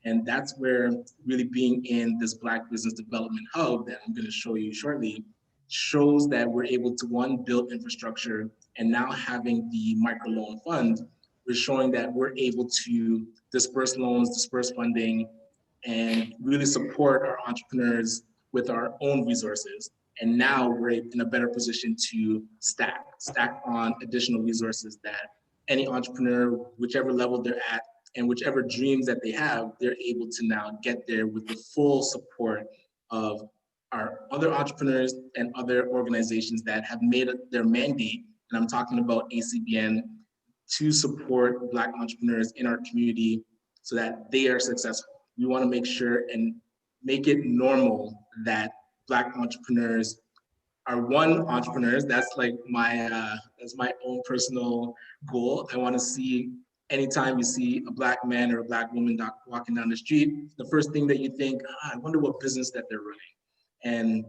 And that's where really being in this Black Business Development Hub that I'm going to show you shortly shows that we're able to, one, build infrastructure, and now having the MicroLoan Fund, we're showing that we're able to disperse loans, disperse funding, and really support our entrepreneurs with our own resources. And now we're in a better position to stack on additional resources that any entrepreneur, whichever level they're at, and whichever dreams that they have, they're able to now get there with the full support of our other entrepreneurs and other organizations that have made it their mandate, and I'm talking about ACBN, to support Black entrepreneurs in our community so that they are successful. We want to make sure and make it normal that Black entrepreneurs are, one, entrepreneurs. That's like that's my own personal goal. I want to see, anytime you see a Black man or a Black woman walking down the street, the first thing that you think, I wonder what business that they're running. And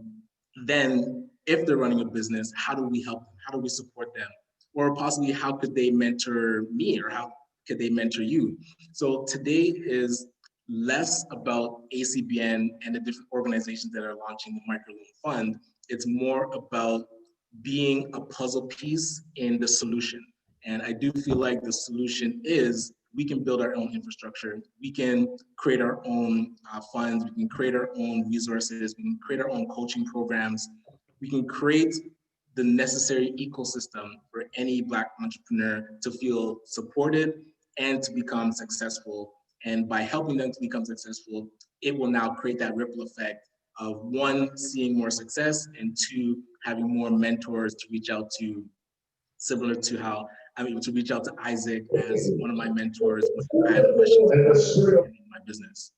then if they're running a business, how do we help them? How do we support them? Or possibly how could they mentor me, or how could they mentor you? So today is less about ACBN and the different organizations that are launching the MicroLoan Fund. It's more about being a puzzle piece in the solution. And I do feel like the solution is we can build our own infrastructure. We can create our own funds. We can create our own resources. We can create our own coaching programs. We can create the necessary ecosystem for any Black entrepreneur to feel supported and to become successful. And by helping them to become successful, it will now create that ripple effect of, one, seeing more success, and two, having more mentors to reach out to, similar to how I'm able to reach out to Isaac as one of my mentors when I have questions about my business.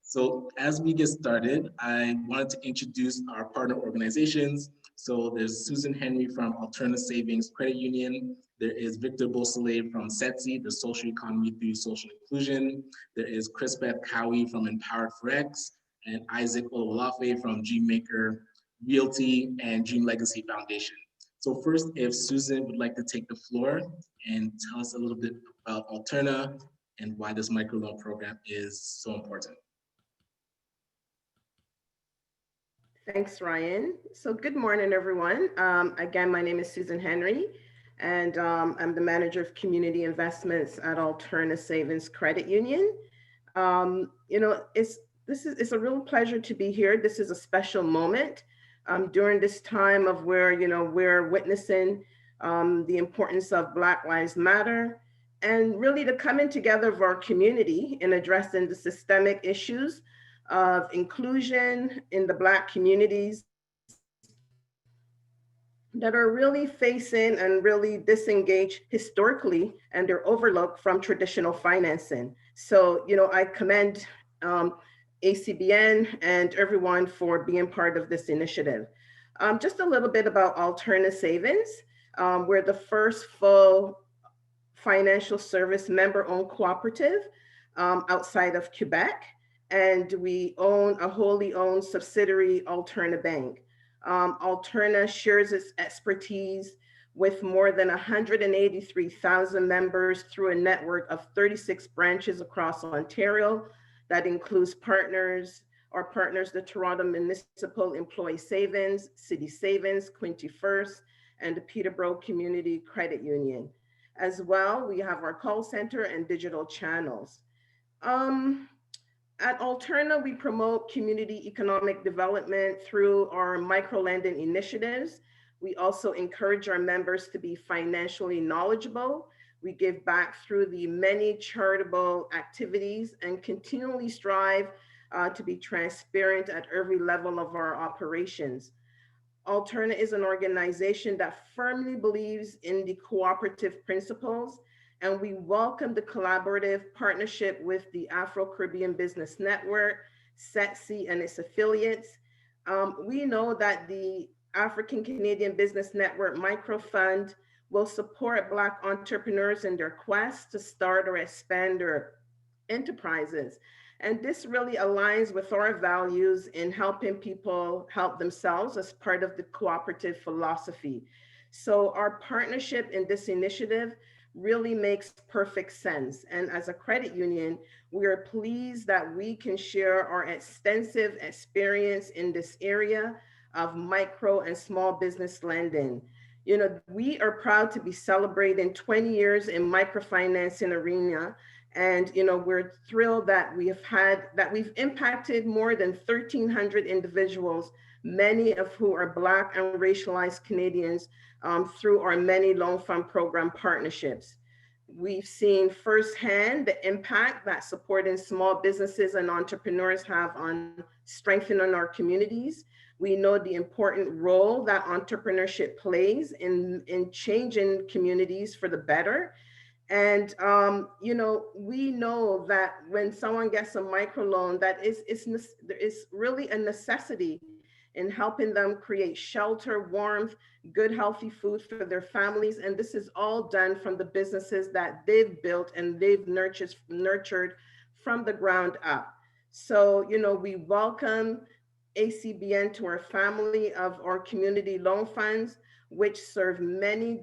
So as we get started, I wanted to introduce our partner organizations. So there's Susan Henry from Alterna Savings Credit Union. There is Victor Bosley from SETSI, the Social Economy Through Social Inclusion. There is Chris Beth Cowie from Empowered for X, and Isaac Ololafe from Dreammaker Realty and Dream Legacy Foundation. So first, if Susan would like to take the floor and tell us a little bit about Alterna and why this microloan program is so important. Thanks, Ryan. So good morning, everyone. Again, my name is Susan Henry, and I'm the manager of community investments at Alterna Savings Credit Union. It's a real pleasure to be here. This is a special moment during this time of where, we're witnessing the importance of Black Lives Matter, and really the coming together of our community in addressing the systemic issues of inclusion in the Black communities that are really facing and really disengaged historically, and they're overlooked from traditional financing. So, I commend ACBN and everyone for being part of this initiative. Just a little bit about Alterna Savings. We're the first full financial service member-owned cooperative outside of Quebec, and we own a wholly owned subsidiary, Alterna Bank. Alterna shares its expertise with more than 183,000 members through a network of 36 branches across Ontario. That includes partners, the Toronto Municipal Employee Savings, City Savings, Quinte First, and the Peterborough Community Credit Union. As well, we have our call center and digital channels. At Alterna, we promote community economic development through our micro-lending initiatives. We also encourage our members to be financially knowledgeable. We give back through the many charitable activities and continually strive to be transparent at every level of our operations. Alterna is an organization that firmly believes in the cooperative principles, and we welcome the collaborative partnership with the Afro-Caribbean Business Network, SETSI, and its affiliates. We know that the African Canadian Business Network Micro Fund will support Black entrepreneurs in their quest to start or expand their enterprises. And this really aligns with our values in helping people help themselves as part of the cooperative philosophy. So our partnership in this initiative really makes perfect sense. And as a credit union, we are pleased that we can share our extensive experience in this area of micro and small business lending. You know, we are proud to be celebrating 20 years in microfinancing arena. And, you know, we're thrilled that we've impacted more than 1,300 individuals, many of who are Black and racialized Canadians, through our many loan fund program partnerships. We've seen firsthand the impact that supporting small businesses and entrepreneurs have on strengthening our communities. We know the important role that entrepreneurship plays in changing communities for the better. And you know, we know that when someone gets a microloan, that there is really a necessity in helping them create shelter, warmth, good, healthy food for their families. And this is all done from the businesses that they've built and they've nurtured from the ground up. So, you know, we welcome ACBN to our family of our community loan funds, which serve many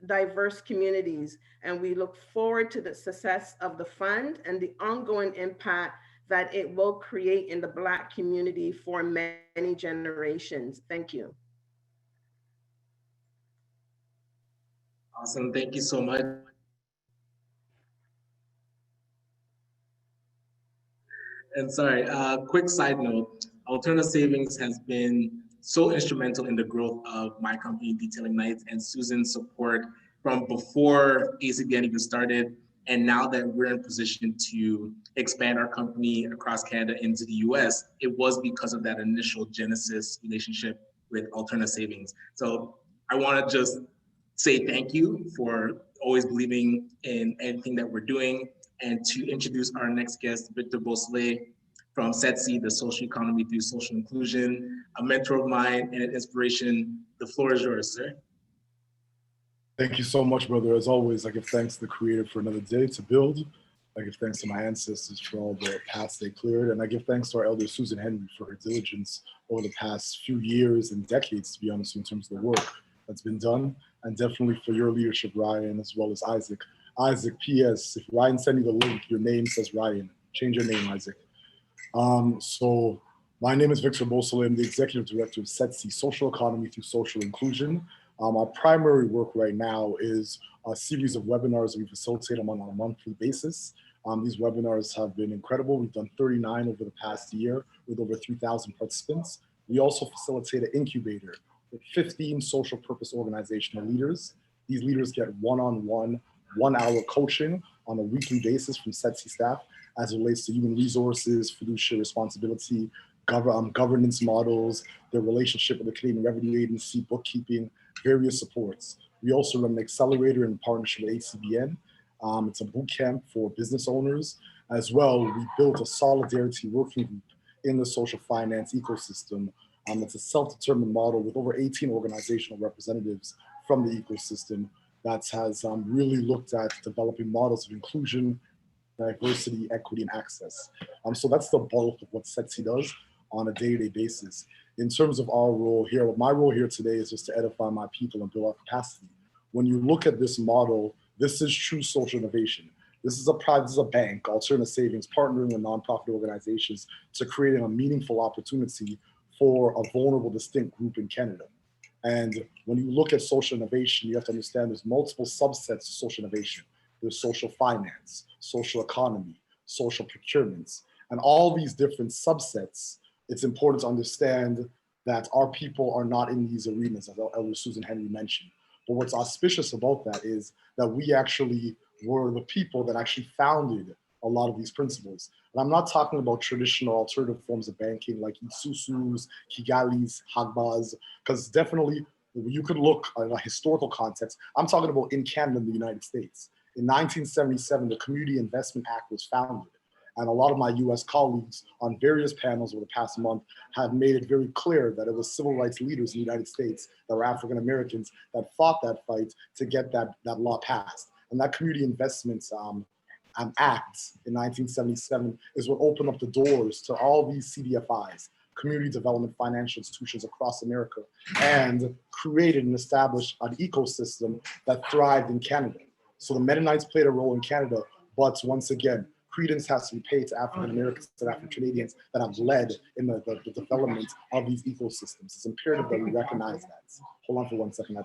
diverse communities. And we look forward to the success of the fund and the ongoing impact that it will create in the Black community for many generations. Thank you. Awesome. Thank you so much. And sorry, quick side note, Alterna Savings has been so instrumental in the growth of my company, Detailing Nights, and Susan's support from before ACBN even started. And now that we're in position to expand our company across Canada into the US, it was because of that initial Genesis relationship with Alterna Savings. So I want to just say thank you for always believing in anything that we're doing, and to introduce our next guest, Victor Bosley from SETSI, the social economy through social inclusion, a mentor of mine and an inspiration. The floor is yours, sir. Thank you so much, brother. As always, I give thanks to the Creator for another day to build. I give thanks to my ancestors for all the paths they cleared. And I give thanks to our elder Susan Henry for her diligence over the past few years and decades, to be honest, in terms of the work that's been done. And definitely for your leadership, Ryan, as well as Isaac. Isaac, P.S., if Ryan sent you the link, your name says Ryan. Change your name, Isaac. So my name is Victor Bosley. I'm the Executive Director of SETSI, Social Economy through Social Inclusion. Our primary work right now is a series of webinars that we facilitate on a monthly basis. These webinars have been incredible. We've done 39 over the past year with over 3,000 participants. We also facilitate an incubator with 15 social purpose organizational leaders. These leaders get one-on-one, 1 hour coaching on a weekly basis from SETSI staff as it relates to human resources, fiduciary responsibility, governance models, their relationship with the Canadian Revenue Agency, bookkeeping, various supports. We also run an accelerator in partnership with ACBN. It's a boot camp for business owners. As well, we built a solidarity working group in the social finance ecosystem. It's a self-determined model with over 18 organizational representatives from the ecosystem that has really looked at developing models of inclusion, diversity, equity, and access. So that's the bulk of what SETSI does on a day-to-day basis. In terms of our role here, my role here today is just to edify my people and build our capacity. When you look at this model, this is true social innovation. This is a bank, Alterna Savings, partnering with nonprofit organizations to create a meaningful opportunity for a vulnerable, distinct group in Canada. And when you look at social innovation, you have to understand there's multiple subsets of social innovation. There's social finance, social economy, social procurements, and all these different subsets. It's important to understand that our people are not in these arenas, as Elder Susan Henry mentioned. But what's auspicious about that is that we actually were the people that actually founded a lot of these principles. And I'm not talking about traditional alternative forms of banking like Isusus, Kigalis, Hagbas, because definitely you could look at a historical context. I'm talking about in Canada and the United States. In 1977, the Community Investment Act was founded. And a lot of my US colleagues on various panels over the past month have made it very clear that it was civil rights leaders in the United States that were African Americans that fought that fight to get that law passed. And that Community Investments Act in 1977 is what opened up the doors to all these CDFIs, community development financial institutions across America, and created and established an ecosystem that thrived in Canada. So the Mennonites played a role in Canada, but once again, credence has to be paid to African Americans and African Canadians that have led in the development of these ecosystems. It's imperative that we recognize that. Hold on for 1 second, I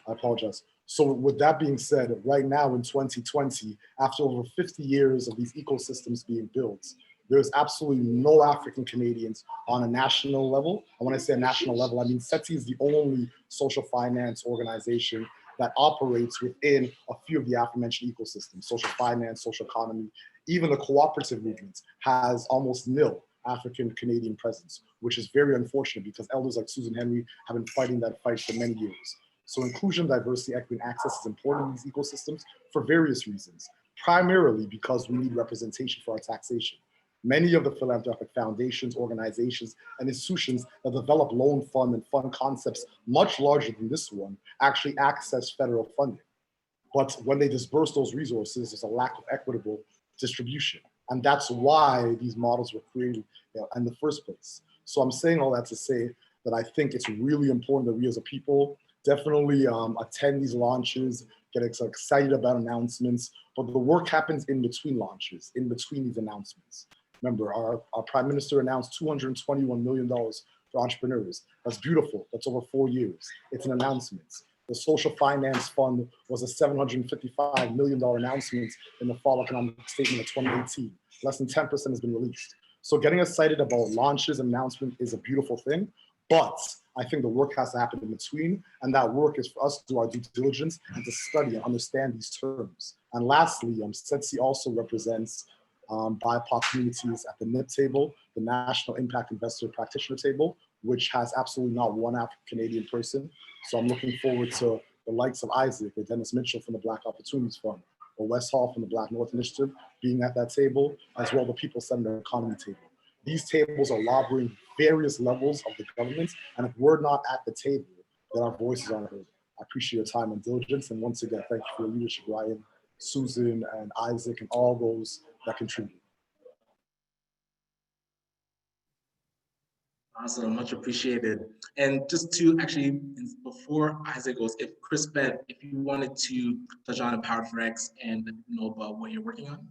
apologize. So with that being said, right now in 2020, after over 50 years of these ecosystems being built, there's absolutely no African Canadians on a national level. And when I say a national level, I mean SETSI is the only social finance organization that operates within a few of the aforementioned ecosystems, social finance, social economy. Even the cooperative movement has almost nil African Canadian presence, which is very unfortunate because elders like Susan Henry have been fighting that fight for many years. So inclusion, diversity, equity, and access is important in these ecosystems for various reasons, primarily because we need representation for our taxation. Many of the philanthropic foundations, organizations, and institutions that develop loan fund and fund concepts much larger than this one actually access federal funding. But when they disperse those resources, there's a lack of equitable distribution. And that's why these models were created in the first place. So I'm saying all that to say that I think it's really important that we as a people definitely attend these launches, get excited about announcements, but the work happens in between launches, in between these announcements. Remember, our Prime Minister announced $221 million for entrepreneurs. That's beautiful. That's over 4 years. It's an announcement. The Social Finance Fund was a $755 million announcement in the Fall Economic Statement of 2018. Less than 10% has been released. So getting excited about launches and announcements is a beautiful thing, but I think the work has to happen in between, and that work is for us to do our due diligence and to study and understand these terms. And lastly, SETSI also represents BIPOC communities at the NIP table, the National Impact Investor Practitioner table, which has absolutely not one African Canadian person. So I'm looking forward to the likes of Isaac or Dennis Mitchell from the Black Opportunities Fund, or Wes Hall from the Black North Initiative being at that table, as well as the People Center Economy table. These tables are lobbying various levels of the government, and if we're not at the table, then our voices aren't heard. I appreciate your time and diligence, and once again, thank you for your leadership, Ryan, Susan, and Isaac, and all those that contribute. Awesome, much appreciated. And just to actually, before Isaac goes, if Chris Bet, if you wanted to touch on Empowered for X and know about what you're working on.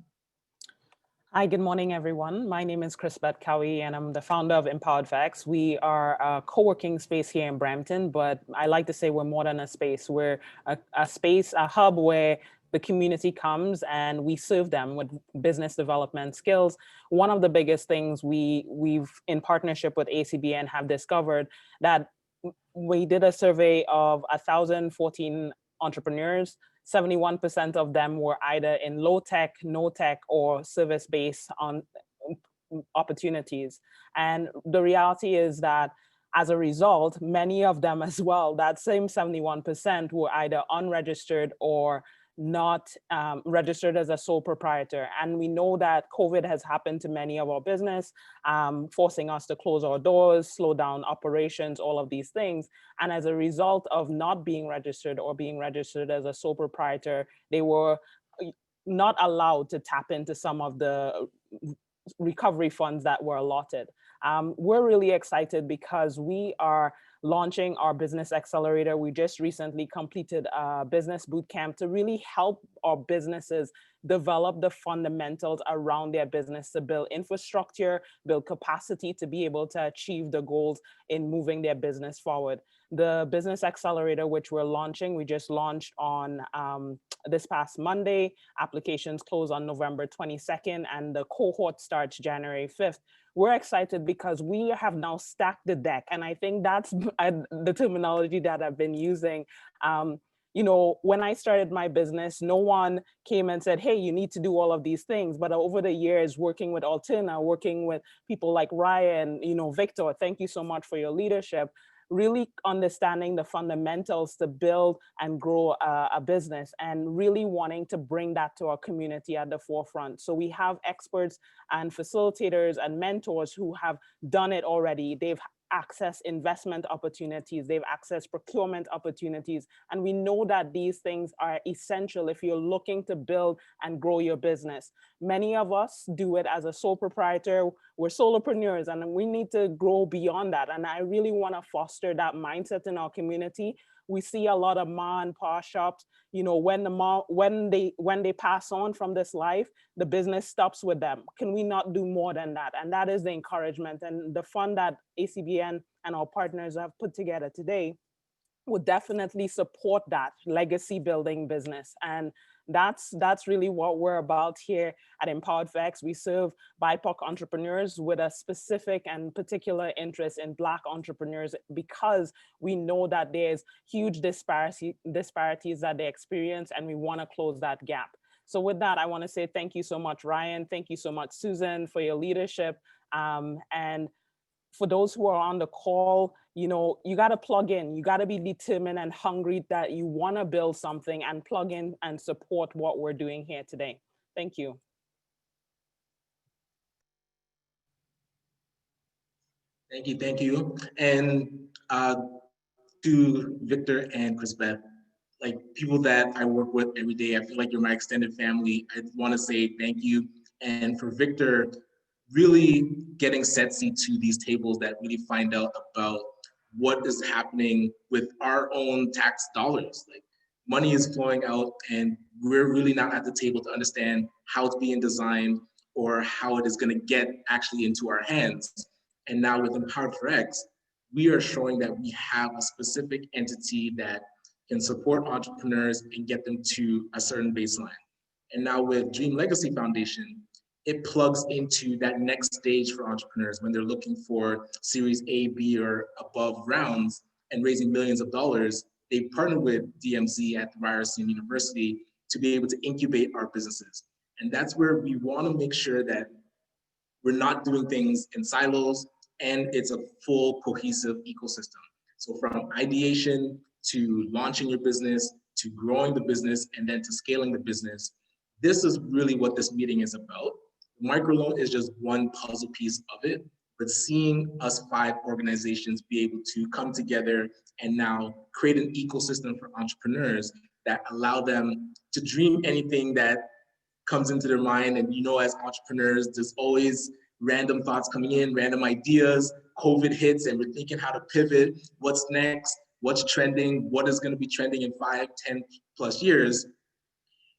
Hi, good morning, everyone. My name is Chris Cowie, and I'm the founder of Empowered for X. We are a co-working space here in Brampton, but I like to say we're more than a space. We're a space, a hub where the community comes and we serve them with business development skills. One of the biggest things we've in partnership with ACBN have discovered that we did a survey of 1,014 entrepreneurs. 71% of them were either in low tech, no tech, or service-based on opportunities. And the reality is that as a result, many of them as well, that same 71% were either unregistered or not registered as a sole proprietor. And we know that COVID has happened to many of our business, forcing us to close our doors, slow down operations, all of these things. And as a result of not being registered or being registered as a sole proprietor, they were not allowed to tap into some of the recovery funds that were allotted. We're really excited because we are launching our Business Accelerator. We just recently completed a business bootcamp to really help our businesses develop the fundamentals around their business to build infrastructure, build capacity to be able to achieve the goals in moving their business forward. The Business Accelerator, which we're launching, we just launched on this past Monday. Applications close on November 22nd, and the cohort starts January 5th. We're excited because we have now stacked the deck. And I think that's the terminology that I've been using. You know, when I started my business, no one came and said, hey, you need to do all of these things. But over the years, working with Alterna, working with people like Ryan, you know, Victor, thank you so much for your leadership. Really understanding the fundamentals to build and grow a business and really wanting to bring that to our community at the forefront. So we have experts and facilitators and mentors who have done it already. They've accessed investment opportunities, they've accessed procurement opportunities. And we know that these things are essential if you're looking to build and grow your business. Many of us do it as a sole proprietor. We're solopreneurs and we need to grow beyond that. And I really want to foster that mindset in our community We see a lot of ma and pa shops, you know, when they pass on from this life, the business stops with them. Can we not do more than that? And that is the encouragement. And the fund that ACBN and our partners have put together today would definitely support that legacy building business. And that's really what we're about here at Empowered Facts. We serve BIPOC entrepreneurs with a specific and particular interest in Black entrepreneurs, because we know that there's huge disparities that they experience, and we want to close that gap. So with that, I want to say thank you so much, Ryan. Thank you so much, Susan, for your leadership. And for those who are on the call, you know, you got to plug in. You got to be determined and hungry that you want to build something, and plug in and support what we're doing here today. Thank you. Thank you. And to Victor and Chrisbeth, like people that I work with every day, I feel like you're my extended family. I want to say thank you. And for Victor, really getting SETSI to these tables that really find out about what is happening with our own tax dollars. Like, money is flowing out, and we're really not at the table to understand how it's being designed or how it is going to get actually into our hands. And now with Empowered for X, we are showing that we have a specific entity that can support entrepreneurs and get them to a certain baseline. And now with Dream Legacy Foundation, it plugs into that next stage for entrepreneurs when they're looking for Series A, B, or above rounds and raising millions of dollars. They partner with DMZ at Ryerson University to be able to incubate our businesses. And that's where we want to make sure that we're not doing things in silos, and it's a full cohesive ecosystem. So from ideation to launching your business, to growing the business, and then to scaling the business, this is really what this meeting is about. MicroLoan is just one puzzle piece of it, but seeing us 5 organizations be able to come together and now create an ecosystem for entrepreneurs that allow them to dream anything that comes into their mind. And you know, as entrepreneurs, there's always random thoughts coming in, random ideas. COVID hits and we're thinking how to pivot, what's next, what's trending, what is going to be trending in 5, 10 plus years.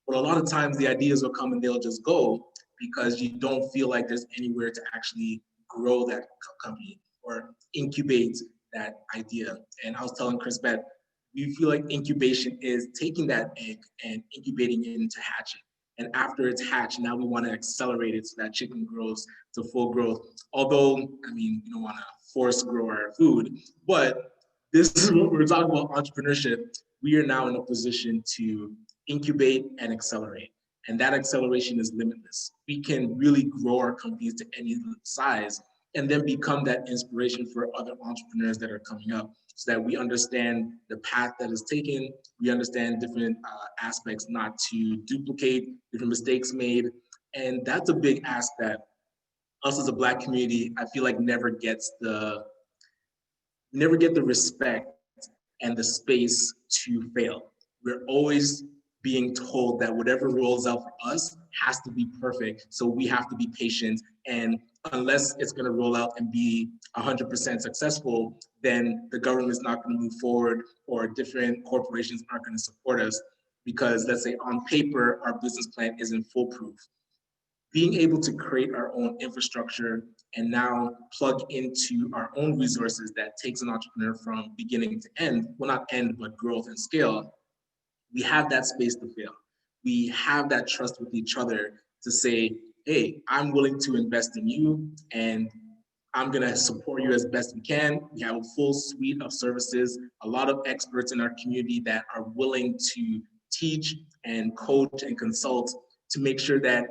But a lot of times the ideas will come and they'll just go, because you don't feel like there's anywhere to actually grow that company or incubate that idea. And I was telling Chrisbeth, we feel like incubation is taking that egg and incubating it into hatching. And after it's hatched, now we want to accelerate it so that chicken grows to full growth. Although, I mean, we don't want to force grow our food, but this is what we're talking about, entrepreneurship. We are now in a position to incubate and accelerate. And that acceleration is limitless. We can really grow our companies to any size and then become that inspiration for other entrepreneurs that are coming up, so that we understand the path that is taken. We understand different aspects not to duplicate, different mistakes made. And that's a big ask that us as a Black community, I feel like never get the respect and the space to fail. We're always being told that whatever rolls out for us has to be perfect. So we have to be patient. And unless it's going to roll out and be 100% successful, then the government's not going to move forward, or different corporations aren't going to support us, because let's say on paper, our business plan isn't foolproof. Being able to create our own infrastructure and now plug into our own resources that takes an entrepreneur from beginning to end, well, not end, but growth and scale, we have that space to fail. We have that trust with each other to say, hey, I'm willing to invest in you and I'm gonna support you as best we can. We have a full suite of services, a lot of experts in our community that are willing to teach and coach and consult to make sure that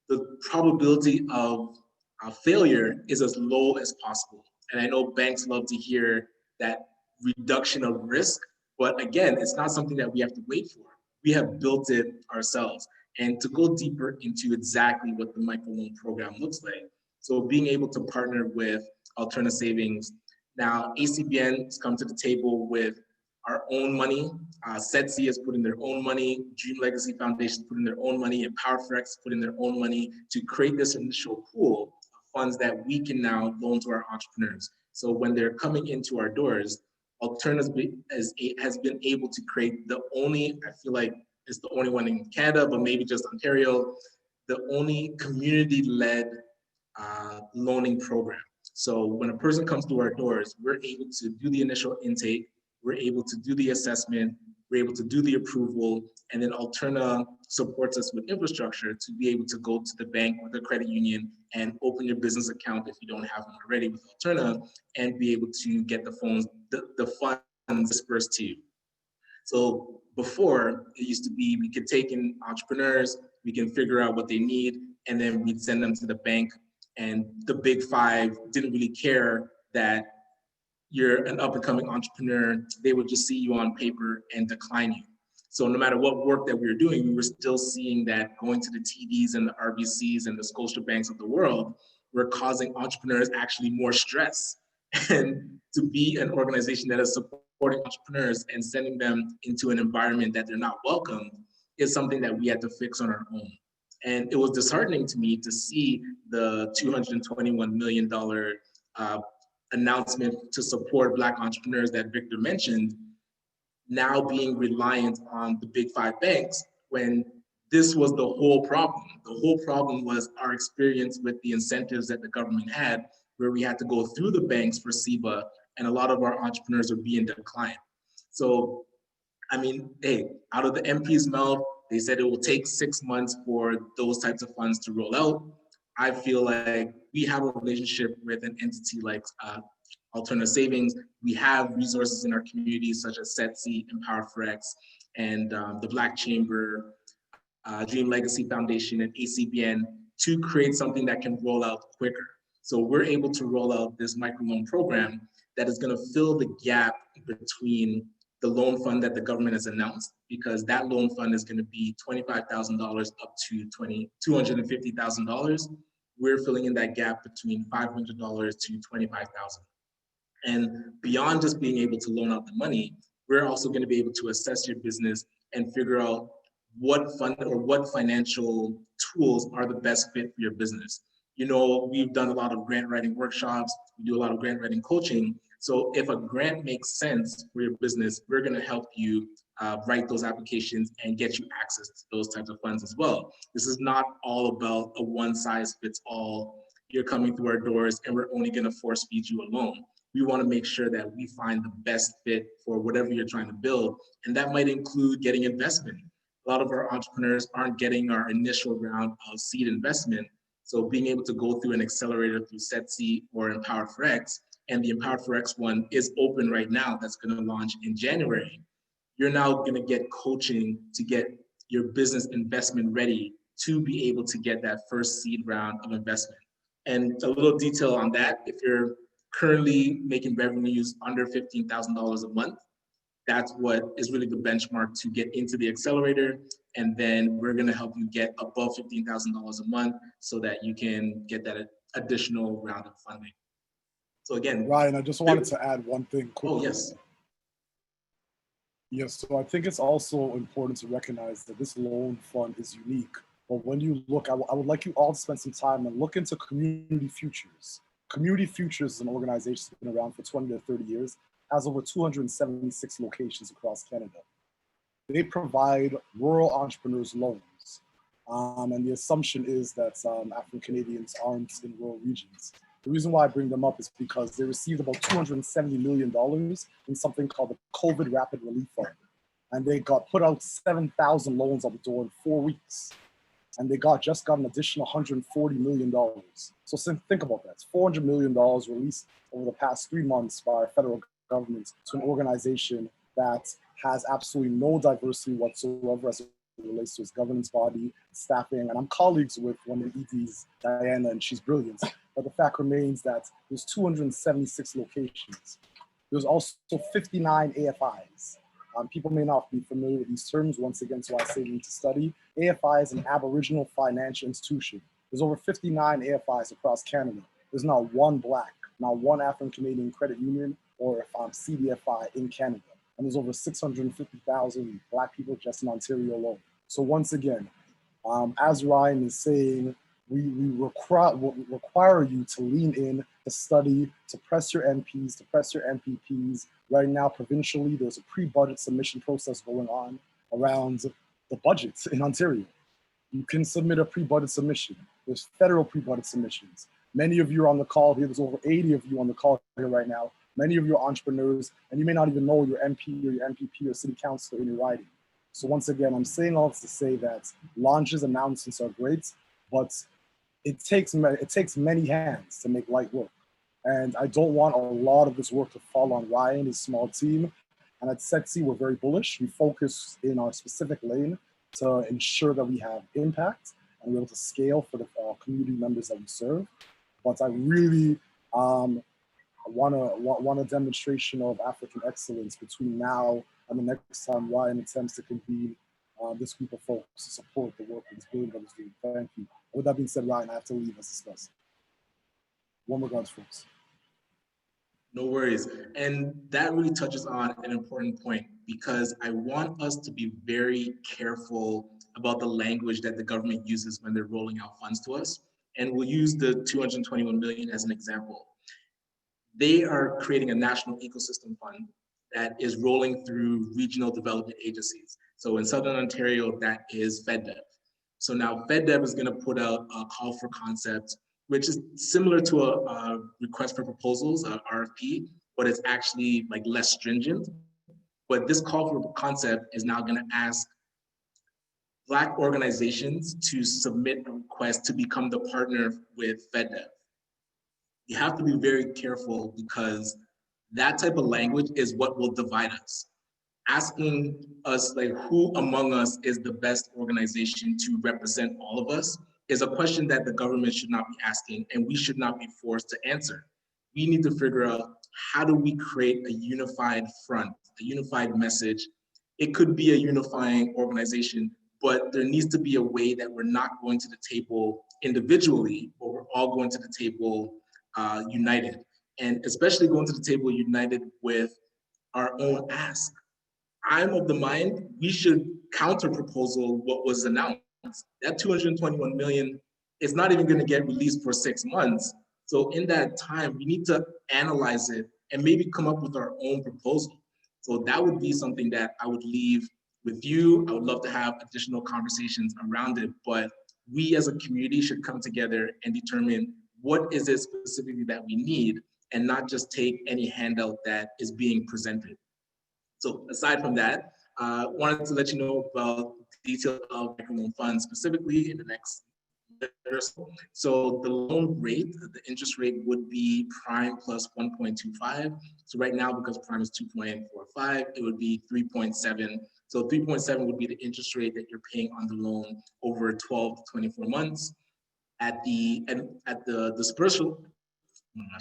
the probability of failure is as low as possible. And I know banks love to hear that reduction of risk, but again, it's not something that we have to wait for. We have built it ourselves. And to go deeper into exactly what the MicroLoan program looks like, so being able to partner with Alterna Savings, now ACBN has come to the table with our own money. SETSI has put in their own money. Dream Legacy Foundation put in their own money, and Empowered put in their own money to create this initial pool of funds that we can now loan to our entrepreneurs. So when they're coming into our doors, has been able to create the only, I feel like it's the only one in Canada, but maybe just Ontario, the only community-led loaning program. So when a person comes through our doors, we're able to do the initial intake, we're able to do the assessment, we're able to do the approval, and then Alterna supports us with infrastructure to be able to go to the bank or the credit union and open your business account if you don't have one already with Alterna, and be able to get the funds dispersed to you. So before, it used to be we could take in entrepreneurs, we can figure out what they need, and then we'd send them to the bank. And the big five didn't really care that you're an up and coming entrepreneur. They would just see you on paper and decline you. So no matter what work that we were doing, we were still seeing that going to the TDs and the RBCs and the Scotiabanks of the world were causing entrepreneurs actually more stress. And to be an organization that is supporting entrepreneurs and sending them into an environment that they're not welcome is something that we had to fix on our own. And it was disheartening to me to see the $221 million announcement to support Black entrepreneurs that Victor mentioned now being reliant on the big five banks when this was the whole problem. The whole problem was our experience with the incentives that the government had, where we had to go through the banks for CEBA, and a lot of our entrepreneurs were being declined. So, I mean, hey, out of the MP's mouth, they said it will take 6 months for those types of funds to roll out. I feel like we have a relationship with an entity like Alterna Savings. We have resources in our communities such as SETSI, Empowered for X, and the Black Chamber, Dream Legacy Foundation, and ACBN to create something that can roll out quicker. So we're able to roll out this microloan program that is going to fill the gap between the loan fund that the government has announced, because that loan fund is going to be $25,000 up to $250,000. We're filling in that gap between $500 to $25,000. And beyond just being able to loan out the money, we're also going to be able to assess your business and figure out what fund or what financial tools are the best fit for your business. You know, we've done a lot of grant writing workshops, we do a lot of grant writing coaching. So if a grant makes sense for your business, we're going to help you write those applications and get you access to those types of funds as well. This is not all about a one size fits all. You're coming through our doors and we're only going to force feed you a loan. We want to make sure that we find the best fit for whatever you're trying to build. And that might include getting investment. A lot of our entrepreneurs aren't getting our initial round of seed investment. So being able to go through an accelerator through SETSI or Empowered for X, and the Empowered for X one is open right now, that's going to launch in January. You're now going to get coaching to get your business investment ready to be able to get that first seed round of investment. And a little detail on that, if you're currently making revenues under $15,000 a month, that's what is really the benchmark to get into the accelerator. And then we're going to help you get above $15,000 a month so that you can get that additional round of funding. So again, Ryan, I just wanted to add one thing quickly. Oh, yes. Yes, so I think it's also important to recognize that this loan fund is unique. But when you look, I would like you all to spend some time and look into Community Futures. Community Futures is an organization that's been around for 20 to 30 years, has over 276 locations across Canada. They provide rural entrepreneurs loans. And the assumption is that African Canadians aren't in rural regions. The reason why I bring them up is because they received about $270 million in something called the COVID Rapid Relief Fund. And they put out 7,000 loans out the door in 4 weeks. And they just got an additional $140 million. So think about that. It's $400 million released over the past 3 months by our federal government to an organization that has absolutely no diversity whatsoever as it relates to its governance body, staffing. And I'm colleagues with one of the EDs, Diana, and she's brilliant. But the fact remains that there's 276 locations. There's also 59 AFIs. People may not be familiar with these terms. Once again, so I say you need to study. AFI is an Aboriginal financial institution. There's over 59 AFIs across Canada. There's not one Black, not one African Canadian credit union or CDFI in Canada. And there's over 650,000 Black people just in Ontario alone. So once again, as Ryan is saying, we require you to lean in, to study, to press your MPs, to press your MPPs. Right now, provincially, there's a pre-budget submission process going on around the budgets in Ontario. You can submit a pre-budget submission. There's federal pre-budget submissions. Many of you are on the call here. There's over 80 of you on the call here right now. Many of you are entrepreneurs, and you may not even know your MP or your MPP or city councilor in your riding. So once again, I'm saying all this to say that launches, announcements are great, but it takes many hands to make light work. And I don't want a lot of this work to fall on Ryan, his small team. And at SETSI, we're very bullish. We focus in our specific lane to ensure that we have impact and we're able to scale for the community members that we serve. But I really want a demonstration of African excellence between now and the next time Ryan attempts to convene this group of folks to support the work that this billion dollars doing. Thank you. With that being said, Ryan, I have to leave as discussed. One regards, folks. No worries. And that really touches on an important point, because I want us to be very careful about the language that the government uses when they're rolling out funds to us. And we'll use the 221 million as an example. They are creating a national ecosystem fund that is rolling through regional development agencies. So in Southern Ontario, that is FedDev. So now FedDev is going to put out a call for concept, which is similar to a request for proposals, a RFP, but it's actually like less stringent. But this call for concept is now going to ask Black organizations to submit a request to become the partner with FedDev. You have to be very careful, because that type of language is what will divide us. Asking us like who among us is the best organization to represent all of us is a question that the government should not be asking, and we should not be forced to answer. We need to figure out, how do we create a unified front, a unified message? It could be a unifying organization, but there needs to be a way that we're not going to the table individually, but we're all going to the table united, and especially going to the table united with our own ask. I'm of the mind we should counter proposal what was announced. That 221 million is not even going to get released for 6 months. So in that time, we need to analyze it and maybe come up with our own proposal. So that would be something that I would leave with you. I would love to have additional conversations around it, but we as a community should come together and determine what is it specifically that we need, and not just take any handout that is being presented. So aside from that, wanted to let you know about the details of MicroLoan Fund specifically in the next minute or so. So the loan rate, the interest rate would be prime plus 1.25. So right now, because prime is 2.45, it would be 3.7. So 3.7 would be the interest rate that you're paying on the loan over 12 to 24 months. At the dispersal,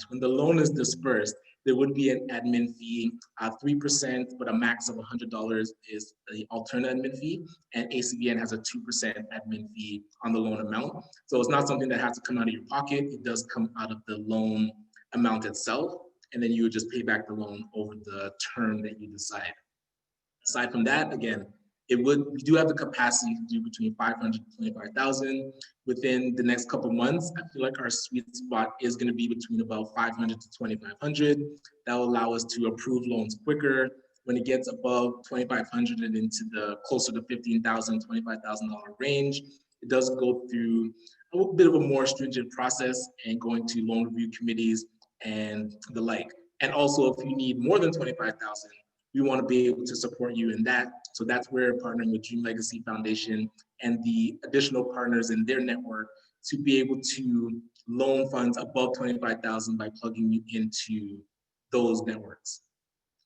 when the loan is dispersed, there would be an admin fee, 3%, but a max of $100 is the Alterna admin fee, and ACBN has a 2% admin fee on the loan amount. So it's not something that has to come out of your pocket. It does come out of the loan amount itself, and then you would just pay back the loan over the term that you decide. Aside from that, again, we do have the capacity to do between 500 to 25,000 within the next couple months. I feel like our sweet spot is going to be between about 500 to 2,500. That will allow us to approve loans quicker. When it gets above 2,500 and into the closer to $15,000, $25,000 range, it does go through a bit of a more stringent process and going to loan review committees and the like. And also, if you need more than 25,000, we want to be able to support you in that. So that's where partnering with Dream Legacy Foundation and the additional partners in their network to be able to loan funds above 25,000 by plugging you into those networks.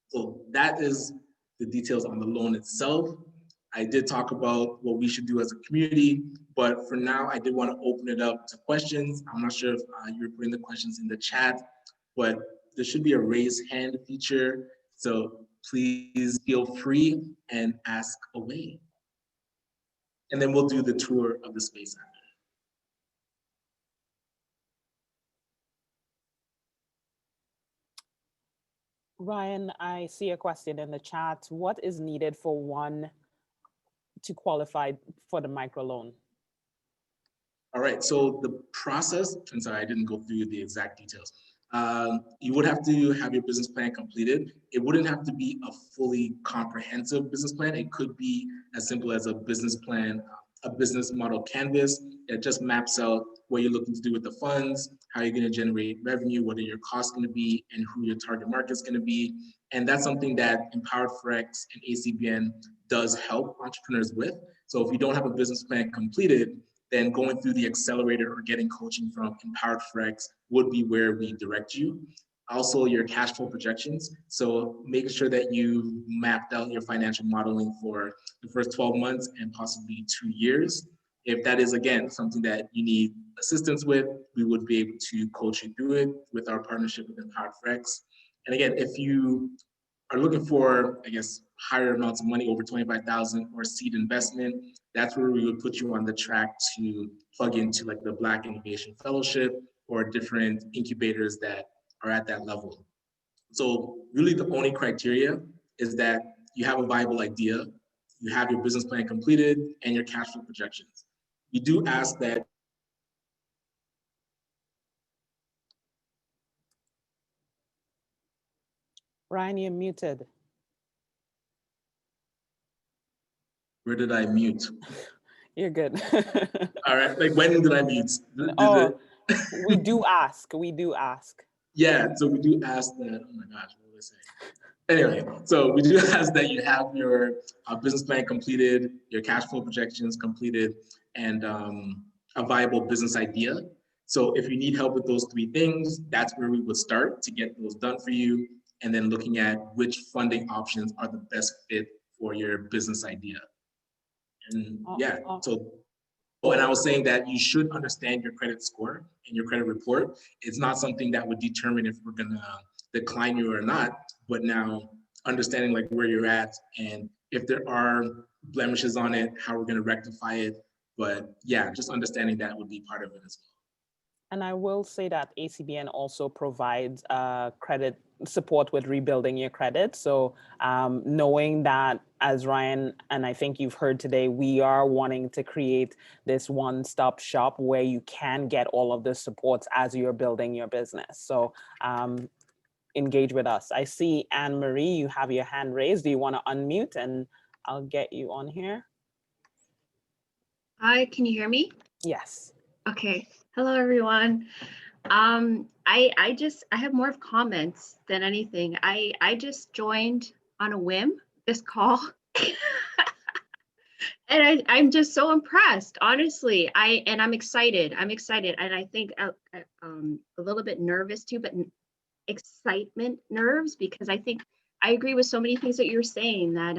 So that is the details on the loan itself. I did talk about what we should do as a community, but for now, I did want to open it up to questions. I'm not sure if you're putting the questions in the chat, but there should be a raise hand feature. So please feel free and ask away. And then we'll do the tour of the space after. Ryan, I see a question in the chat. What is needed for one to qualify for the microloan? All right, so the process, and sorry, I didn't go through the exact details. You would have to have your business plan completed. It wouldn't have to be a fully comprehensive business plan. It could be as simple as a business plan, a business model canvas that just maps out what you're looking to do with the funds, how you're going to generate revenue, what are your costs going to be, and who your target market is going to be. And that's something that Empowered Forex and ACBN does help entrepreneurs with. So if you don't have a business plan completed, then going through the accelerator or getting coaching from Empowered Forex would be where we direct you. Also, your cash flow projections. So making sure that you mapped out your financial modeling for the first 12 months and possibly 2 years. If that is, again, something that you need assistance with, we would be able to coach you through it with our partnership with Empowered Forex. And again, if you are looking for, I guess, higher amounts of money over 25,000 or seed investment, that's where we would put you on the track to plug into like the Black Innovation Fellowship or different incubators that are at that level. So really the only criteria is that you have a viable idea, you have your business plan completed, and your cash flow projections. We do ask that Ryan, you're muted. Where did I mute? You're good. All right, like when did I mute? We do ask. We do ask. Yeah, so we do ask that. Oh my gosh, what was I saying? Anyway, so we do ask that you have your business plan completed, your cash flow projections completed, and a viable business idea. So if you need help with those 3 things, that's where we would start to get those done for you, and then looking at which funding options are the best fit for your business idea. And yeah, so, and I was saying that you should understand your credit score and your credit report. It's not something that would determine if we're gonna decline you or not, but now understanding like where you're at and if there are blemishes on it, how we're gonna rectify it. But yeah, just understanding that would be part of it as well. And I will say that ACBN also provides credit support with rebuilding your credit. So knowing that, as Ryan, and I think you've heard today, we are wanting to create this one-stop shop where you can get all of the supports as you're building your business. So engage with us. I see Anne-Marie, you have your hand raised. Do you want to unmute and I'll get you on here? Hi, can you hear me? Yes. Okay. Hello, everyone. I have more of comments than anything. I just joined on a whim this call. And I'm just so impressed, honestly. I'm excited. I'm excited. And I think a little bit nervous too, but excitement nerves, because I think I agree with so many things that you're saying, that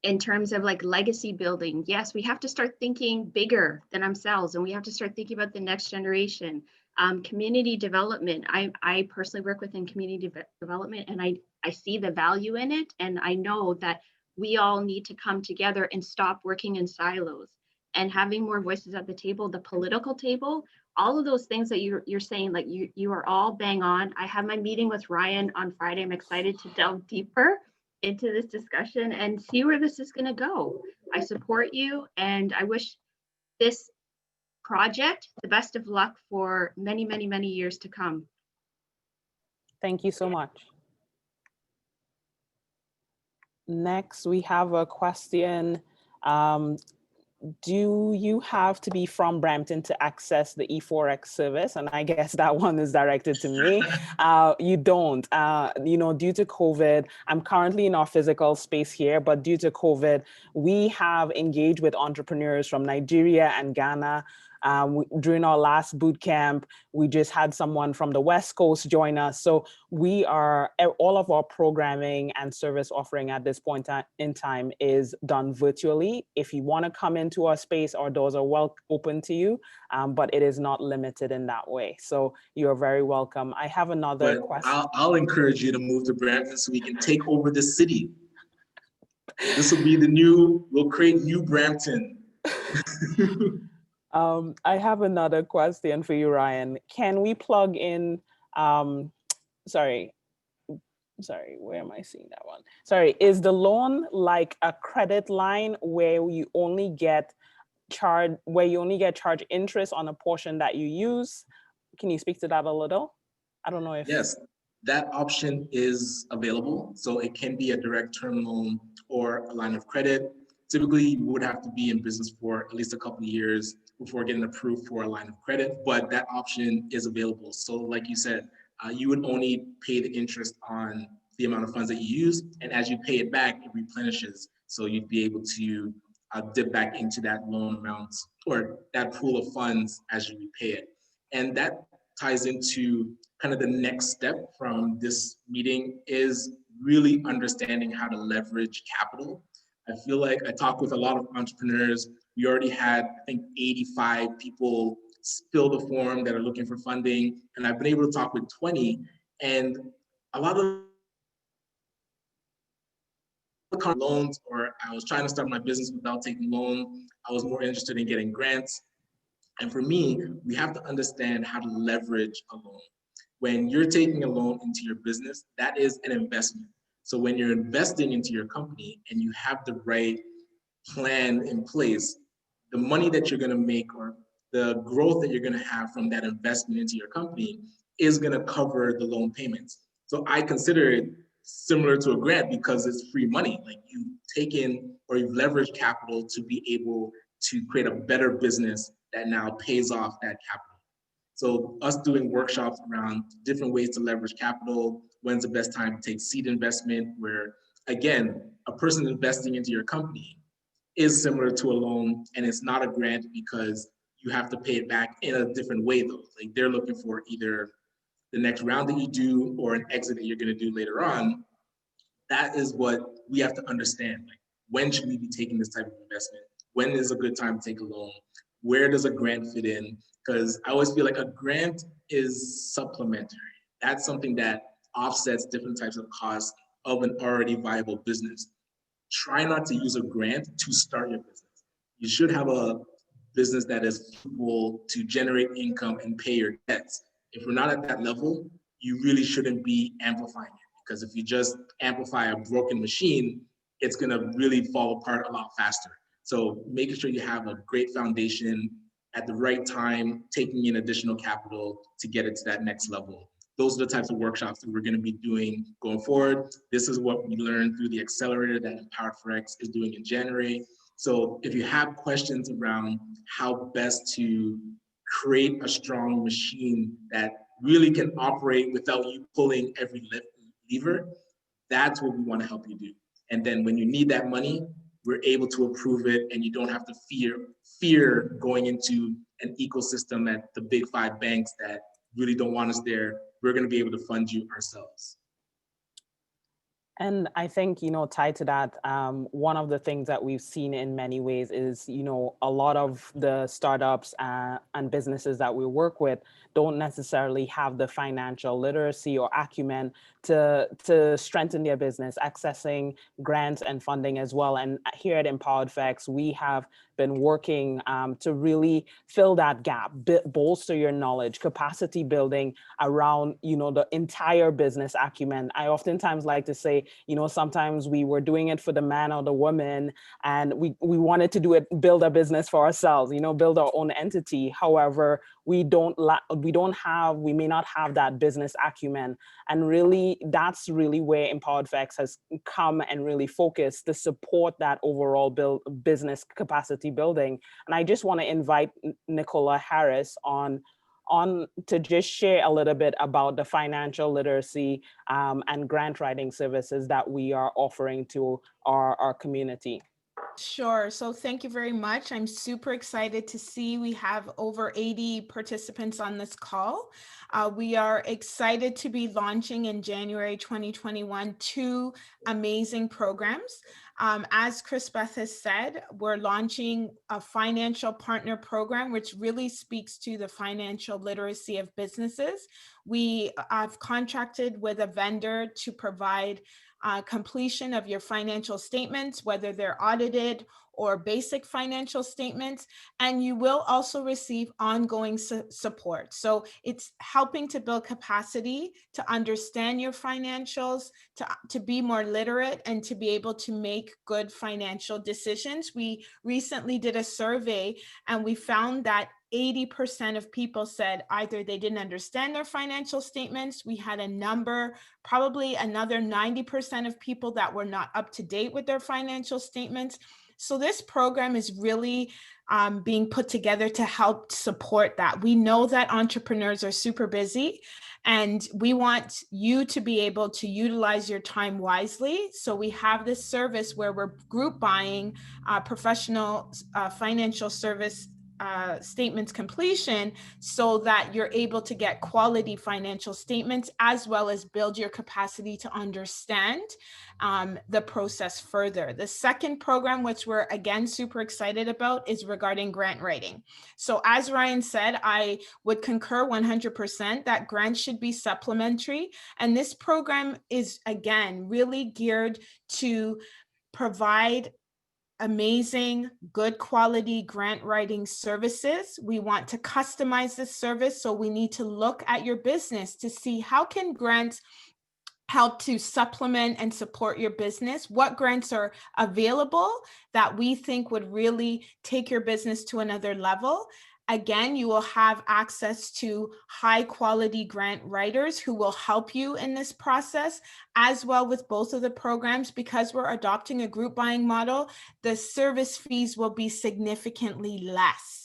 in terms of like legacy building, yes, we have to start thinking bigger than ourselves, and we have to start thinking about the next generation. Community development. I personally work within community development, and I see the value in it. And I know that we all need to come together and stop working in silos and having more voices at the table, the political table, all of those things that you're saying, like you are all bang on. I have my meeting with Ryan on Friday. I'm excited to delve deeper into this discussion and see where this is going to go. I support you, and I wish this project the best of luck for many, many, many years to come. Thank you so much. Next, we have a question. Do you have to be from Brampton to access the eForex service? And I guess that one is directed to me. You don't. Due to COVID, I'm currently in our physical space here, but due to COVID, we have engaged with entrepreneurs from Nigeria and Ghana. During our last boot camp, we just had someone from the West Coast join us. So we are, all of our programming and service offering at this point in time is done virtually. If you want to come into our space, our doors are well open to you, but it is not limited in that way. So you're very welcome. I have another question. I'll encourage you to move to Brampton so we can take over the city. This will be we'll create new Brampton. I have another question for you, Ryan. Can we plug in, sorry, where am I seeing that one? Sorry, is the loan like a credit line where you only get get charged interest on a portion that you use. Can you speak to that a little? I don't know if. Yes, that option is available. So it can be a direct term loan or a line of credit. Typically, you would have to be in business for at least a couple of years before getting approved for a line of credit, but that option is available. So like you said, you would only pay the interest on the amount of funds that you use, and as you pay it back, it replenishes. So you'd be able to dip back into that loan amount or that pool of funds as you repay it. And that ties into kind of the next step from this meeting is really understanding how to leverage capital. I feel like I talk with a lot of entrepreneurs. We already had, I think, 85 people fill the form that are looking for funding. And I've been able to talk with 20. And a lot of loans, or I was trying to start my business without taking loan. I was more interested in getting grants. And for me, we have to understand how to leverage a loan. When you're taking a loan into your business, that is an investment. So when you're investing into your company and you have the right plan in place, the money that you're going to make or the growth that you're going to have from that investment into your company is going to cover the loan payments. So I consider it similar to a grant because it's free money. Like you've taken or you've leveraged capital to be able to create a better business that now pays off that capital. So us doing workshops around different ways to leverage capital, when's the best time to take seed investment, where again, a person investing into your company is similar to a loan and it's not a grant because you have to pay it back in a different way though. Like they're looking for either the next round that you do or an exit that you're gonna do later on. That is what we have to understand. Like when should we be taking this type of investment? When is a good time to take a loan? Where does a grant fit in? Because I always feel like a grant is supplementary. That's something that offsets different types of costs of an already viable business. Try not to use a grant to start your business. You should have a business that is able to generate income and pay your debts. If we're not at that level, you really shouldn't be amplifying it. Because if you just amplify a broken machine, it's gonna really fall apart a lot faster. So making sure you have a great foundation at the right time, taking in additional capital to get it to that next level. Those are the types of workshops that we're going to be doing going forward. This is what we learned through the accelerator that Empowered Forex is doing in January. So if you have questions around how best to create a strong machine that really can operate without you pulling every lever, that's what we want to help you do. And then when you need that money, we're able to approve it and you don't have to fear going into an ecosystem at the big 5 banks that really don't want us there. We're going to be able to fund you ourselves. And I think, tied to that, one of the things that we've seen in many ways is, a lot of the startups and businesses that we work with don't necessarily have the financial literacy or acumen to strengthen their business, accessing grants and funding as well. And here at Empowered Forex, we have been working to really fill that gap, bolster your knowledge, capacity building around, the entire business acumen. I oftentimes like to say, sometimes we were doing it for the man or the woman, and we wanted to build a business for ourselves, build our own entity. However, we may not have that business acumen. And really, that's really where Empowered Forex has come and really focused to support that overall business capacity building. And I just want to invite Nicola Harris on to just share a little bit about the financial literacy and grant writing services that we are offering to our community. Sure. So thank you very much. I'm super excited to see we have over 80 participants on this call. We are excited to be launching in January 2021 2 amazing programs. As Chris Beth has said, we're launching a financial partner program, which really speaks to the financial literacy of businesses. We have contracted with a vendor to provide completion of your financial statements, whether they're audited or basic financial statements, and you will also receive ongoing support. So it's helping to build capacity to understand your financials, to be more literate, and to be able to make good financial decisions. We recently did a survey and we found that 80% of people said either they didn't understand their financial statements. We had a number, probably another 90% of people that were not up to date with their financial statements. So this program is really being put together to help support that. We know that entrepreneurs are super busy, and we want you to be able to utilize your time wisely. So we have this service where we're group buying professional financial service statements completion, so that you're able to get quality financial statements, as well as build your capacity to understand the process further. The second program, which we're again super excited about, is regarding grant writing. So as Ryan said, I would concur 100% that grants should be supplementary. And this program is again really geared to provide amazing, good quality grant writing services. We want to customize this service. So we need to look at your business to see how can grants help to supplement and support your business. What grants are available that we think would really take your business to another level. Again, you will have access to high quality grant writers who will help you in this process, as well with both of the programs. Because we're adopting a group buying model, the service fees will be significantly less.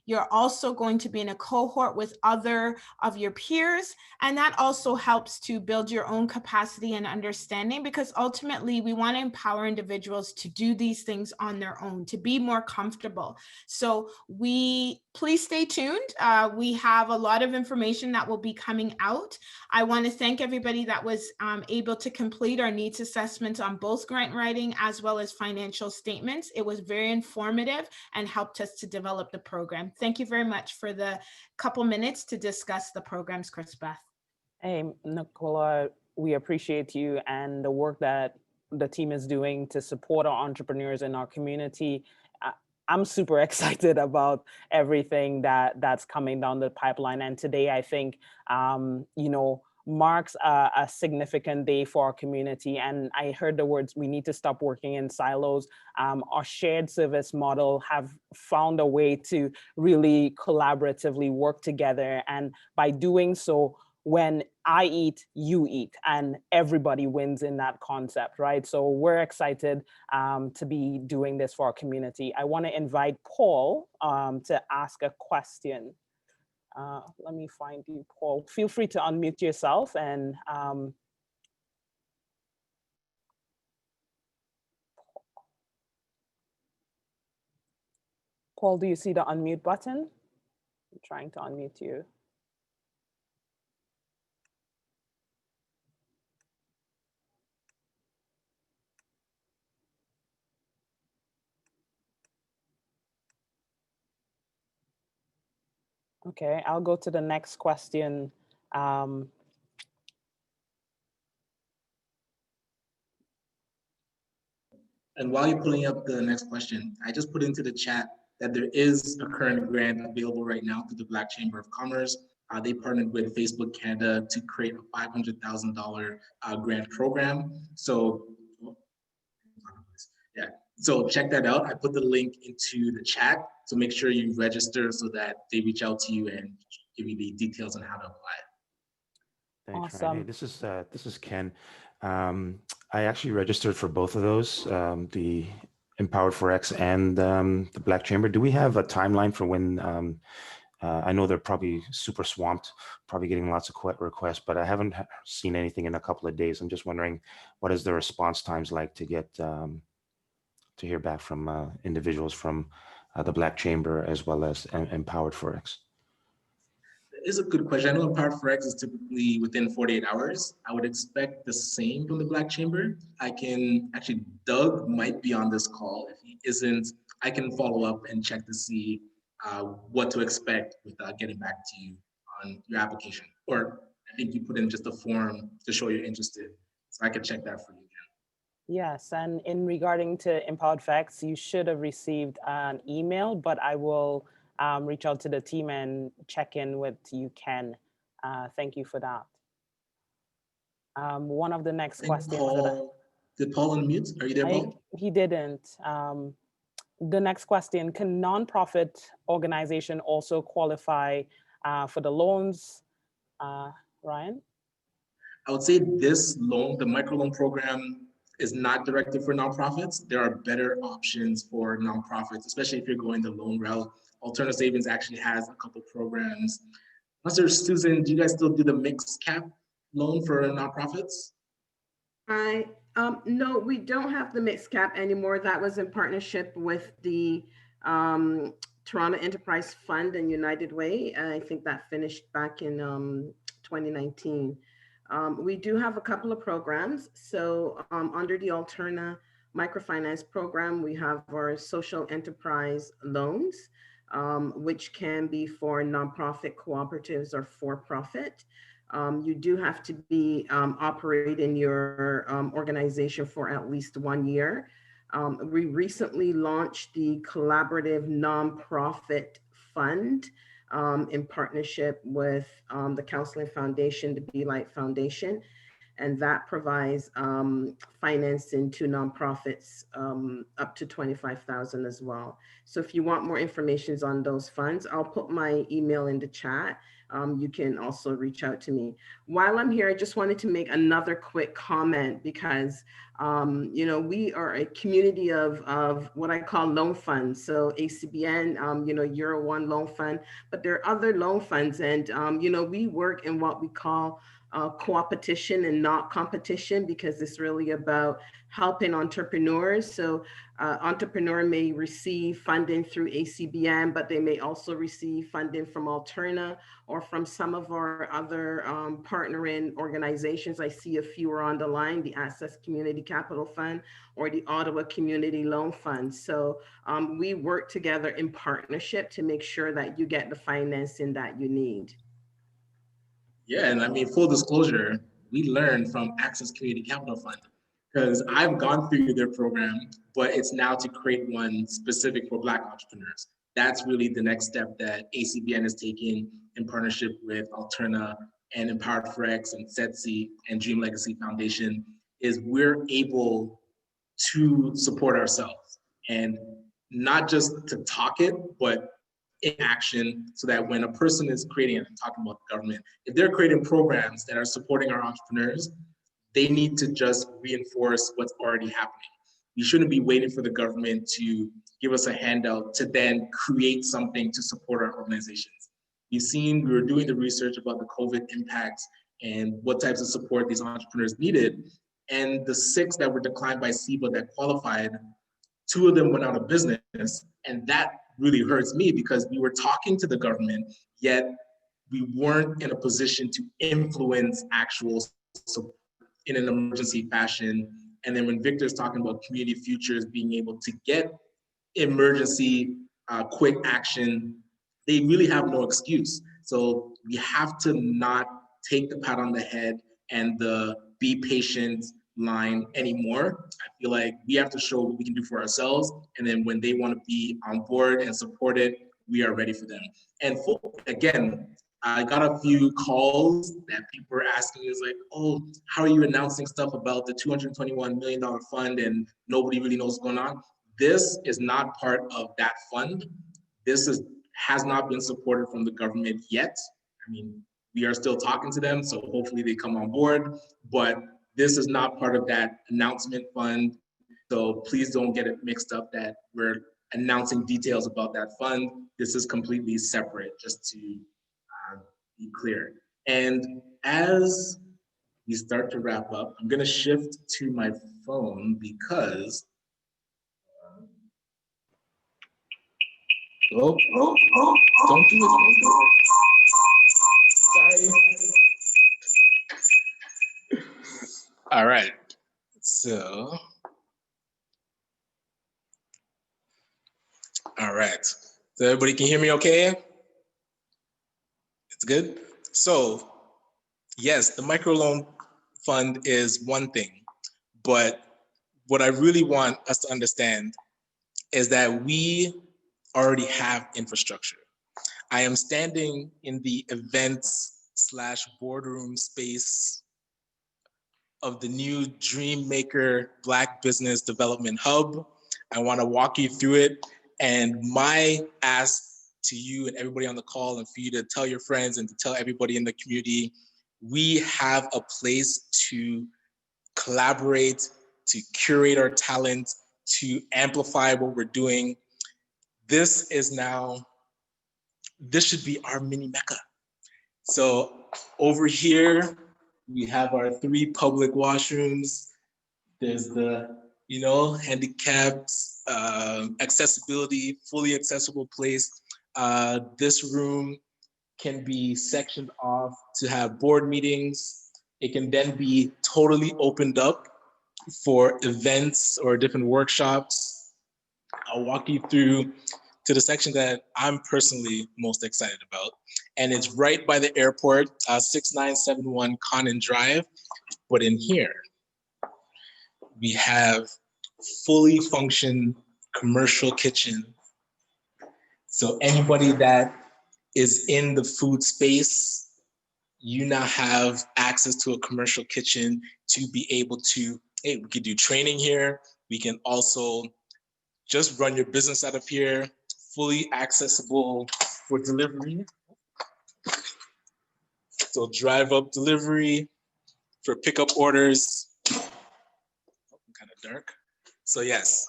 You're also going to be in a cohort with other of your peers, and that also helps to build your own capacity and understanding, because ultimately we want to empower individuals to do these things on their own, to be more comfortable. So please stay tuned. We have a lot of information that will be coming out. I want to thank everybody that was able to complete our needs assessment on both grant writing as well as financial statements. It was very informative and helped us to develop the program. Thank you very much for the couple minutes to discuss the programs, Chris Beth. Hey, Nicola, we appreciate you and the work that the team is doing to support our entrepreneurs in our community. I'm super excited about everything that's coming down the pipeline. And today, I think, marks a significant day for our community. And I heard the words, we need to stop working in silos. Our shared service model have found a way to really collaboratively work together. And by doing so, when I eat, you eat, and everybody wins in that concept, right? So we're excited to be doing this for our community. I want to invite Paul to ask a question. Let me find you, Paul. Feel free to unmute yourself and Paul, do you see the unmute button? I'm trying to unmute you. Okay, I'll go to the next question. And while you're pulling up the next question, I just put into the chat that there is a current grant available right now through the Black Chamber of Commerce. They partnered with Facebook Canada to create a $500,000 grant program. So, yeah, so check that out. I put the link into the chat. So make sure you register so that they reach out to you and give you the details on how to apply. Thanks, Awesome. Ryan. Hey, this is Ken. I actually registered for both of those, the Empowered Forex and the Black Chamber. Do we have a timeline for when? I know they're probably super swamped, probably getting lots of requests, but I haven't seen anything in a couple of days. I'm just wondering, what is the response times like to get to hear back from individuals from the Black Chamber as well as Empowered Forex? Is a good question. I know Empowered Forex is typically within 48 hours. I would expect the same from the Black Chamber. Doug might be on this call. If he isn't, I can follow up and check to see what to expect with getting back to you on your application. Or I think you put in just a form to show you're interested. So I could check that for you again. Yes, and in regarding to Empowered Facts, you should have received an email, but I will reach out to the team and check in with you, Ken. Thank you for that. One of the next questions did Paul unmute? Are you there, Paul? He didn't. The next question, can nonprofit organization also qualify for the loans? Ryan? I would say this loan, the microloan program, is not directed for nonprofits. There are better options for nonprofits, especially if you're going the loan route. Alterna Savings actually has a couple programs. Mr. Susan, do you guys still do the mixed cap loan for nonprofits? No, we don't have the mixed cap anymore. That was in partnership with the Toronto Enterprise Fund and United Way. I think that finished back in 2019. We do have a couple of programs. So under the Alterna microfinance program, we have our social enterprise loans, which can be for nonprofit cooperatives or for-profit. You do have to be operating your organization for at least 1 year. We recently launched the Collaborative Nonprofit Fund in partnership with the Counseling Foundation, the Be Light Foundation, and that provides financing to nonprofits up to $25,000 as well. So if you want more information on those funds, I'll put my email in the chat. You can also reach out to me. While I'm here, I just wanted to make another quick comment because, you know, we are a community of what I call loan funds. So ACBN, you know, Euro 1 loan fund, but there are other loan funds. And, you know, we work in what we call co-opetition and not competition, because it's really about helping entrepreneurs. So entrepreneur may receive funding through ACBN, but they may also receive funding from Alterna or from some of our other partnering organizations. I see a few are on the line, the Access Community Capital Fund or the Ottawa Community Loan Fund. So we work together in partnership to make sure that you get the financing that you need. Yeah, and I mean, full disclosure, we learned from Access Community Capital Fund because I've gone through their program, but it's now to create one specific for Black entrepreneurs. That's really the next step that ACBN is taking in partnership with Alterna and Empowered for X and SETSI and Dream Legacy Foundation, is we're able to support ourselves and not just to talk it, but in action, so that when a person is creating, and I'm talking about the government, if they're creating programs that are supporting our entrepreneurs, they need to just reinforce what's already happening. We shouldn't be waiting for the government to give us a handout to then create something to support our organizations. We were doing the research about the COVID impacts and what types of support these entrepreneurs needed. And the 6 that were declined by SEBA that qualified, 2 of them went out of business. And that really hurts me because we were talking to the government, yet we weren't in a position to influence actual support in an emergency fashion. And then when Victor's talking about community futures being able to get emergency quick action, they really have no excuse. So we have to not take the pat on the head and the be patient line anymore. I feel like we have to show what we can do for ourselves. And then when they want to be on board and support it, we are ready for them. And again, I got a few calls that people were asking is like, oh, how are you announcing stuff about the $221 million fund and nobody really knows what's going on? This is not part of that fund. This has not been supported from the government yet. I mean, we are still talking to them, so hopefully they come on board, but this is not part of that announcement fund. So please don't get it mixed up that we're announcing details about that fund. This is completely separate, just to be clear. And as we start to wrap up, I'm gonna shift to my phone because, don't do it. Sorry. All right, so, all right. So everybody can hear me okay? It's good? So, yes, the microloan fund is one thing, but what I really want us to understand is that we already have infrastructure. I am standing in the events/boardroom space of the new Dreammaker Black Business Development Hub. I want to walk you through it. And my ask to you and everybody on the call, and for you to tell your friends and to tell everybody in the community, we have a place to collaborate, to curate our talent, to amplify what we're doing. This should be our mini Mecca. So over here, we have our 3 public washrooms. There's the, handicapped accessibility, fully accessible place. This room can be sectioned off to have board meetings. It can then be totally opened up for events or different workshops. I'll walk you through to the section that I'm personally most excited about. And it's right by the airport, 6971 Conan Drive. But in here, we have fully functioning commercial kitchen. So anybody that is in the food space, you now have access to a commercial kitchen to be able to, hey, we could do training here. We can also just run your business out of here, fully accessible for delivery. So drive up delivery for pickup orders. Kind of dark. So yes,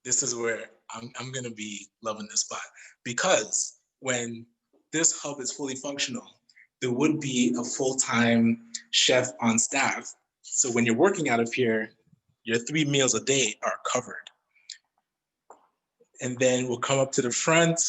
this is where I'm gonna be loving this spot, because when this hub is fully functional, there would be a full-time chef on staff. So when you're working out of here, your 3 meals a day are covered. And then we'll come up to the front.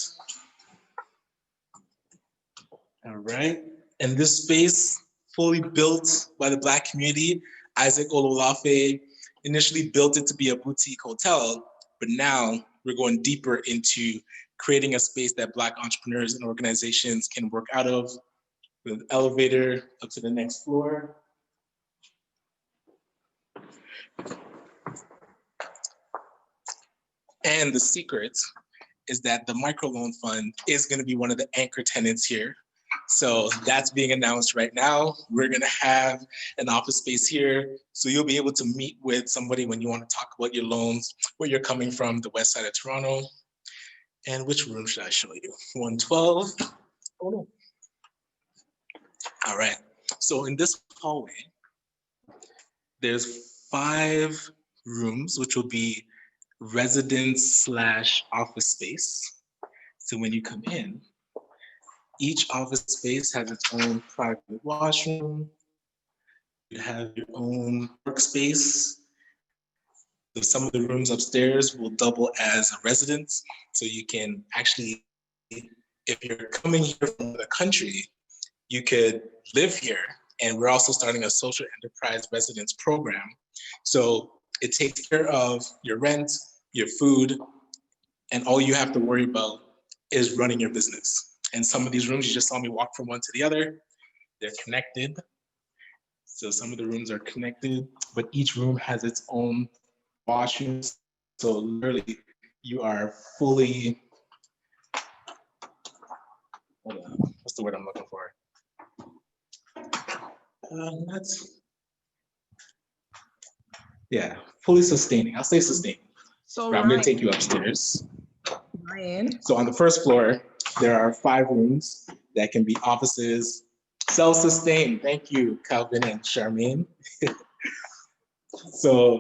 All right. And this space, fully built by the Black community, Isaac Ololafe initially built it to be a boutique hotel, but now we're going deeper into creating a space that Black entrepreneurs and organizations can work out of, with an elevator up to the next floor. And the secret is that the MicroLoan Fund is going to be one of the anchor tenants here. So that's being announced right now. We're going to have an office space here. So you'll be able to meet with somebody when you want to talk about your loans, where you're coming from, the west side of Toronto. And which room should I show you? 112. Oh no. All right. So in this hallway, there's 5 rooms, which will be residence/office space. So when you come in, each office space has its own private washroom. You have your own workspace. So some of the rooms upstairs will double as a residence. So you can actually, if you're coming here from the country, you could live here. And we're also starting a social enterprise residence program. So it takes care of your rent, your food, and all you have to worry about is running your business. And some of these rooms, you just saw me walk from one to the other, they're connected. So some of the rooms are connected, but each room has its own washroom. So literally, you are fully, hold on, what's the word I'm looking for? Fully sustaining. I'll say sustaining. So I'm going to take you upstairs. Ryan. So on the first floor, there are 5 rooms that can be offices, self-sustained. Thank you, Calvin and Charmaine. So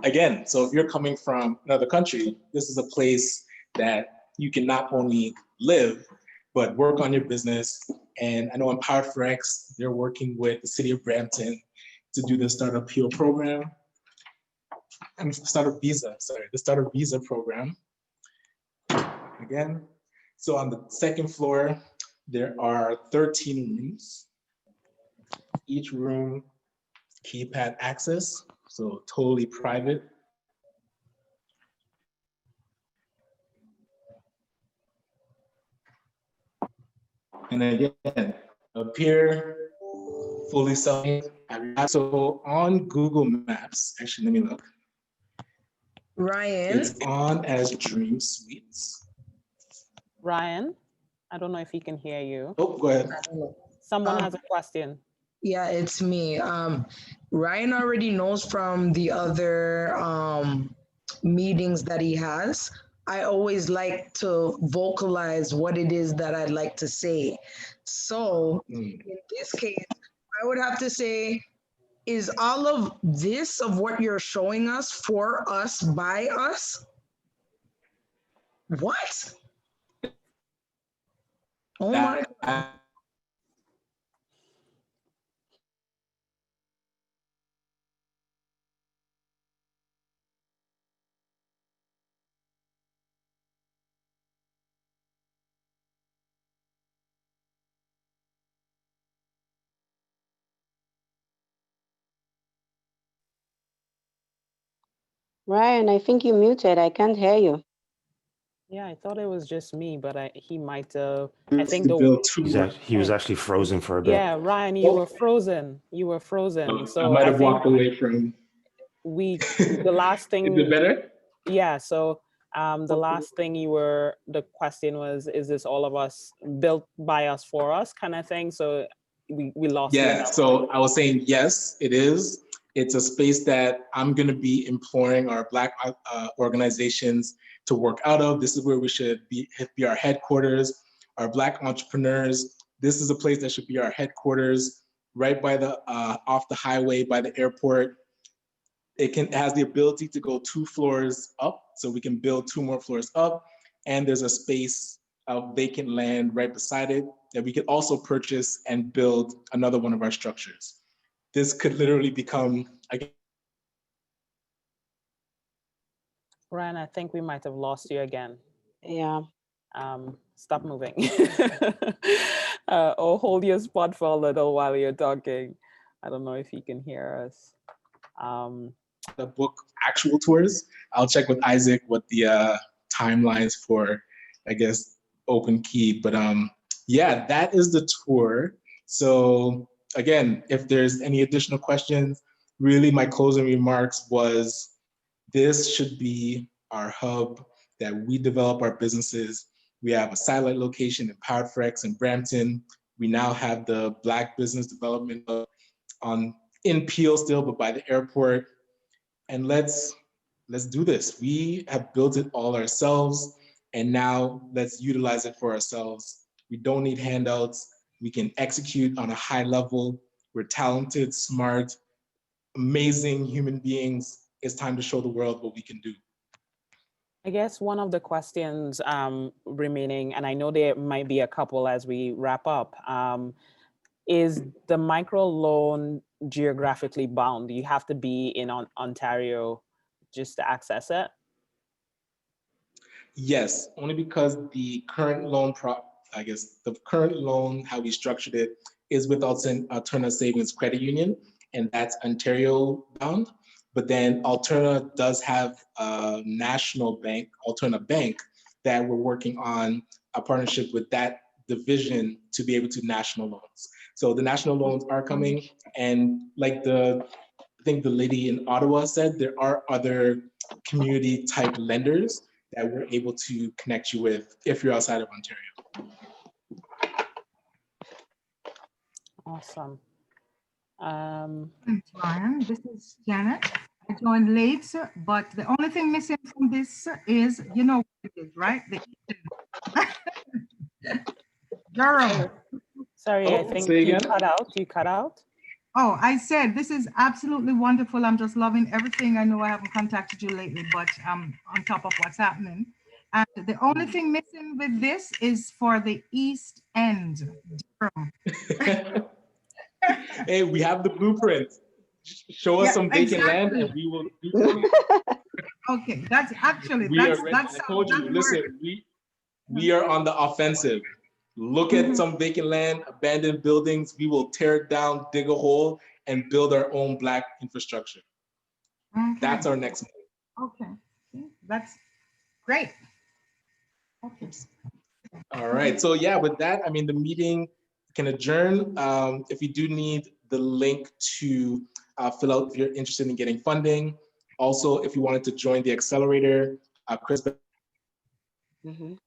again, so if you're coming from another country, this is a place that you can not only live, but work on your business. And I know Empowered for X, they're working with the city of Brampton to do the Startup Heal program. And the Startup Visa program. Again, so on the second floor, there are 13 rooms. Each room, keypad access, so totally private. And again, up here, fully self-contained. So on Google Maps, actually, let me look. Ryan. It's on as Dream Suites. Ryan, I don't know if he can hear you. Oh, go ahead. Someone has a question. Yeah, it's me. Ryan already knows from the other meetings that he has. I always like to vocalize what it is that I'd like to say. So in this case, I would have to say, is all of this of what you're showing us for us, by us? What? Oh my God. Ryan, I think you muted. I can't hear you. Yeah, I thought it was just me, but he might. I This think is Bill 2. He was actually frozen for a bit. Yeah, Ryan, you were frozen. You were frozen. I So might I have think walked away from. the last thing. Is it better? Yeah. So the last thing the question was, is this all of us, built by us, for us, kind of thing? So we lost you. Yeah, so I was saying, yes, it is. It's a space that I'm going to be imploring our Black organizations to work out of. This is where we should be our headquarters, our Black entrepreneurs. This is a place that should be our headquarters, right by the off the highway, by the airport. It has the ability to go 2 floors up, so we can build 2 more floors up. And there's a space of vacant land right beside it that we could also purchase and build another one of our structures. This could literally become, Ryan, I think we might have lost you again. Yeah. Stop moving. Or hold your spot for a little while you're talking. I don't know if you can hear us. The book actual tours. I'll check with Isaac what the timelines for, I guess, open key. But yeah, that is the tour. So again, if there's any additional questions, really my closing remarks was, this should be our hub that we develop our businesses. We have a satellite location in Empowered for X in Brampton. We now have the Black Business Development Hub in Peel still, but by the airport. And let's do this. We have built it all ourselves, and now let's utilize it for ourselves. We don't need handouts. We can execute on a high level. We're talented, smart, amazing human beings. It's time to show the world what we can do. I guess one of the questions remaining, and I know there might be a couple as we wrap up, is the microloan geographically bound? Do you have to be in Ontario just to access it? Yes, only because the current loan, the current loan, how we structured it, is with Alterna Savings Credit Union, and that's Ontario bound. But then Alterna does have a national bank, Alterna Bank, that we're working on a partnership with that division to be able to national loans. So the national loans are coming, and like I think the lady in Ottawa said, there are other community type lenders that we're able to connect you with if you're outside of Ontario. Awesome. Thanks, Ryan. This is Janet. I joined late, but the only thing missing from this is, you know what it is, right? Durham. Sorry, I think you cut out. You cut out. Oh, I said, this is absolutely wonderful. I'm just loving everything. I know I haven't contacted you lately, but on top of what's happening. And the only thing missing with this is for the East End, Durham. Hey, we have the blueprint. Show us some vacant land and we will do it. Okay, that's actually, I told you, listen, we are on the offensive. Look at some vacant land, abandoned buildings. We will tear it down, dig a hole, and build our own Black infrastructure. Okay. That's our next move. Okay, that's great. Okay. All right, so yeah, with that, I mean, the meeting can adjourn. If you do need the link to fill out if you're interested in getting funding. Also, if you wanted to join the accelerator, Chris will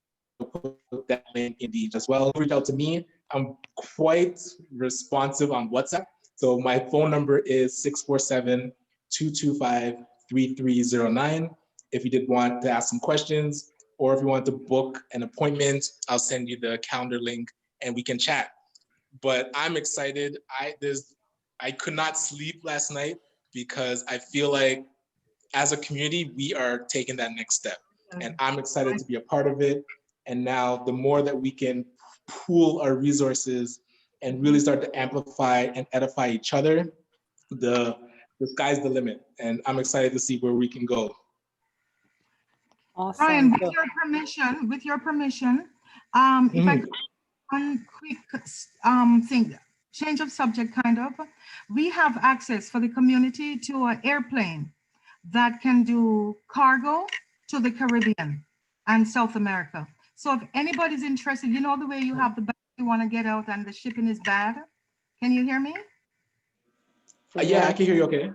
put that link in the as well. Reach out to me. I'm quite responsive on WhatsApp. So my phone number is 647-225-3309. If you did want to ask some questions, or if you want to book an appointment, I'll send you the calendar link and we can chat. But I'm excited. I could not sleep last night because I feel like as a community, we are taking that next step. And I'm excited to be a part of it. And now the more that we can pool our resources and really start to amplify and edify each other, the sky's the limit. And I'm excited to see where we can go. Awesome. Ryan, with your permission, if I could one quick thing, change of subject kind of, we have access for the community to an airplane that can do cargo to the Caribbean and South America. So if anybody's interested, you know the way you have the bag you want to get out and the shipping is bad. Can you hear me? Yeah, I can hear you okay.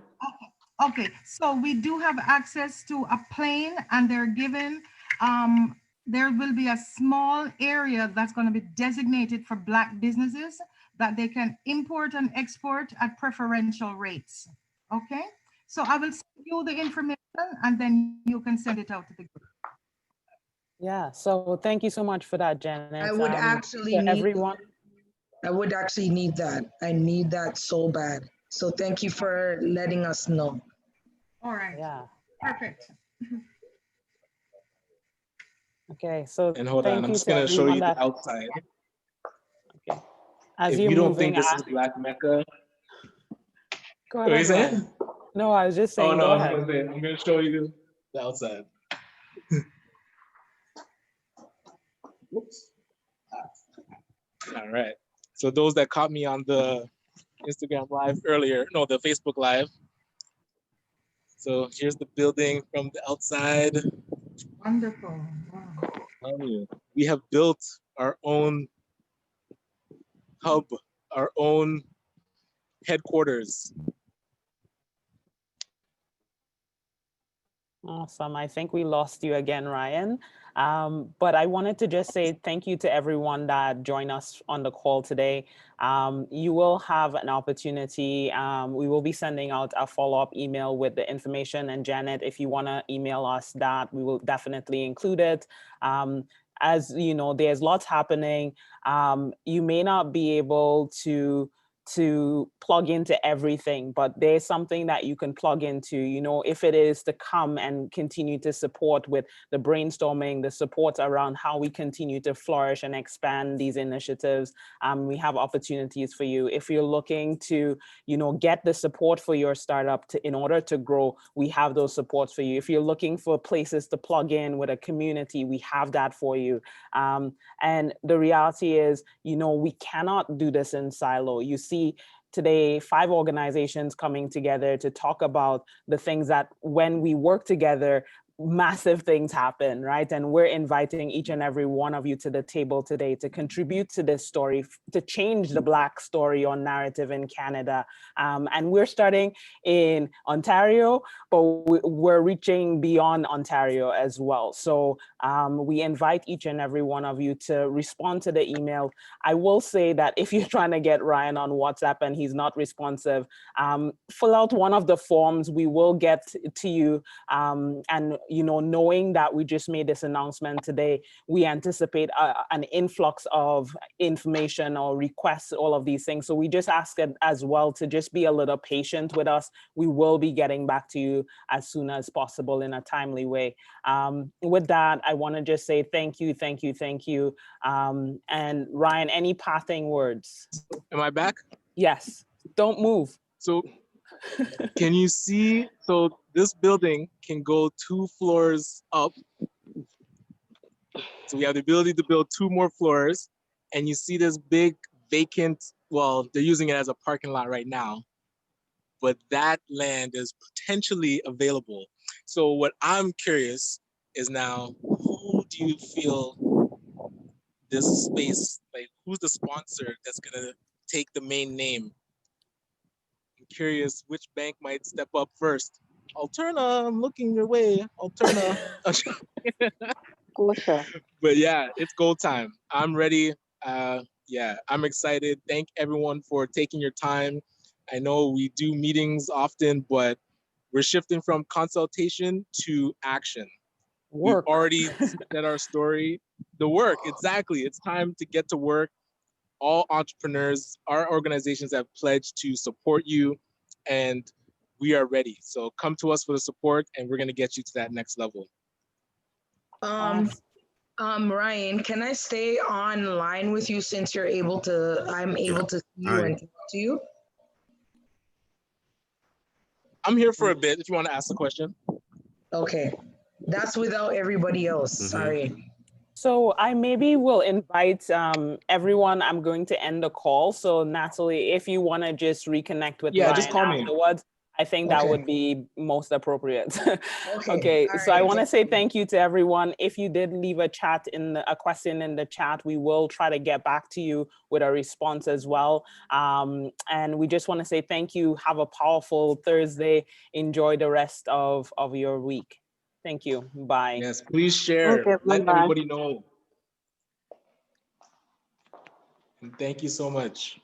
Okay, so we do have access to a plane, and they're given, there will be a small area that's going to be designated for Black businesses that they can import and export at preferential rates. Okay, so I will send you the information and then you can send it out to the group. Yeah, so thank you so much for that, Janet. I would actually need everyone. I would actually need that. I need that so bad. So thank you for letting us know. All right. Yeah. Perfect. Okay, so and hold on, I'm just gonna show you the outside. Okay. As if you're you don't moving, think this is Black Mecca, go what are you ahead. saying? No, I was just saying. Oh no, go I was ahead. gonna say, I'm gonna show you the outside. Whoops. All right. So those that caught me on the Instagram live earlier, no, the Facebook live. So here's the building from the outside. Wonderful. Wow. We have built our own hub, our own headquarters. Awesome. I think we lost you again, Ryan. But I wanted to just say thank you to everyone that joined us on the call today. You will have an opportunity. We will be sending out a follow-up email with the information. And Janet, if you want to email us that, we will definitely include it. As you know, there's lots happening. You may not be able to plug into everything, but there's something that you can plug into, you know, if it is to come and continue to support with the brainstorming, the support around how we continue to flourish and expand these initiatives. We have opportunities for you. If you're looking to, you know, get the support for your startup in order to grow, we have those supports for you. If you're looking for places to plug in with a community, we have that for you. And the reality is, you know, we cannot do this in silo. You see today 5 organizations coming together to talk about the things that when we work together, massive things happen, right? And we're inviting each and every one of you to the table today to contribute to this story, to change the Black story or narrative in Canada. And we're starting in Ontario, but we're reaching beyond Ontario as well. So we invite each and every one of you to respond to the email. I will say that if you're trying to get Ryan on WhatsApp and he's not responsive, fill out one of the forms. We will get to you. And you know, knowing that we just made this announcement today, we anticipate an influx of information or requests, all of these things. So we just ask it as well to just be a little patient with us. We will be getting back to you as soon as possible in a timely way. With that, I want to just say thank you, thank you, thank you. And Ryan, any parting words? Am I back? Yes, don't move. So can you see, so this building can go 2 floors up. So we have the ability to build 2 more floors, and you see this big vacant, well, they're using it as a parking lot right now, but that land is potentially available. So what I'm curious is now, who do you feel this space, like who's the sponsor that's gonna take the main name curious which bank might step up first. Alterna, I'm looking your way. Alterna. Kosher. But yeah, it's go time. I'm ready. Yeah, I'm excited. Thank everyone for taking your time. I know we do meetings often, but we're shifting from consultation to action. Work. We've already said our story. The work, exactly. It's time to get to work. All entrepreneurs, our organizations have pledged to support you, and we are ready. So come to us for the support, and we're going to get you to that next level. Ryan, can I stay online with you since you're able to, I'm able to see you and talk to you? I'm here for a bit if you want to ask the question. Okay. That's without everybody else. Sorry. So I maybe will invite everyone. I'm going to end the call. So Natalie, if you want to just reconnect with Ryan just call me afterwards, I think that Okay. would be most appropriate. Okay. Okay. All So I right. want to say thank you to everyone. If you did leave a question in the chat, we will try to get back to you with a response as well. And we just want to say thank you. Have a powerful Thursday. Enjoy the rest of your week. Thank you. Bye. Yes, please share. Okay, Let bye-bye. everybody know. And thank you so much.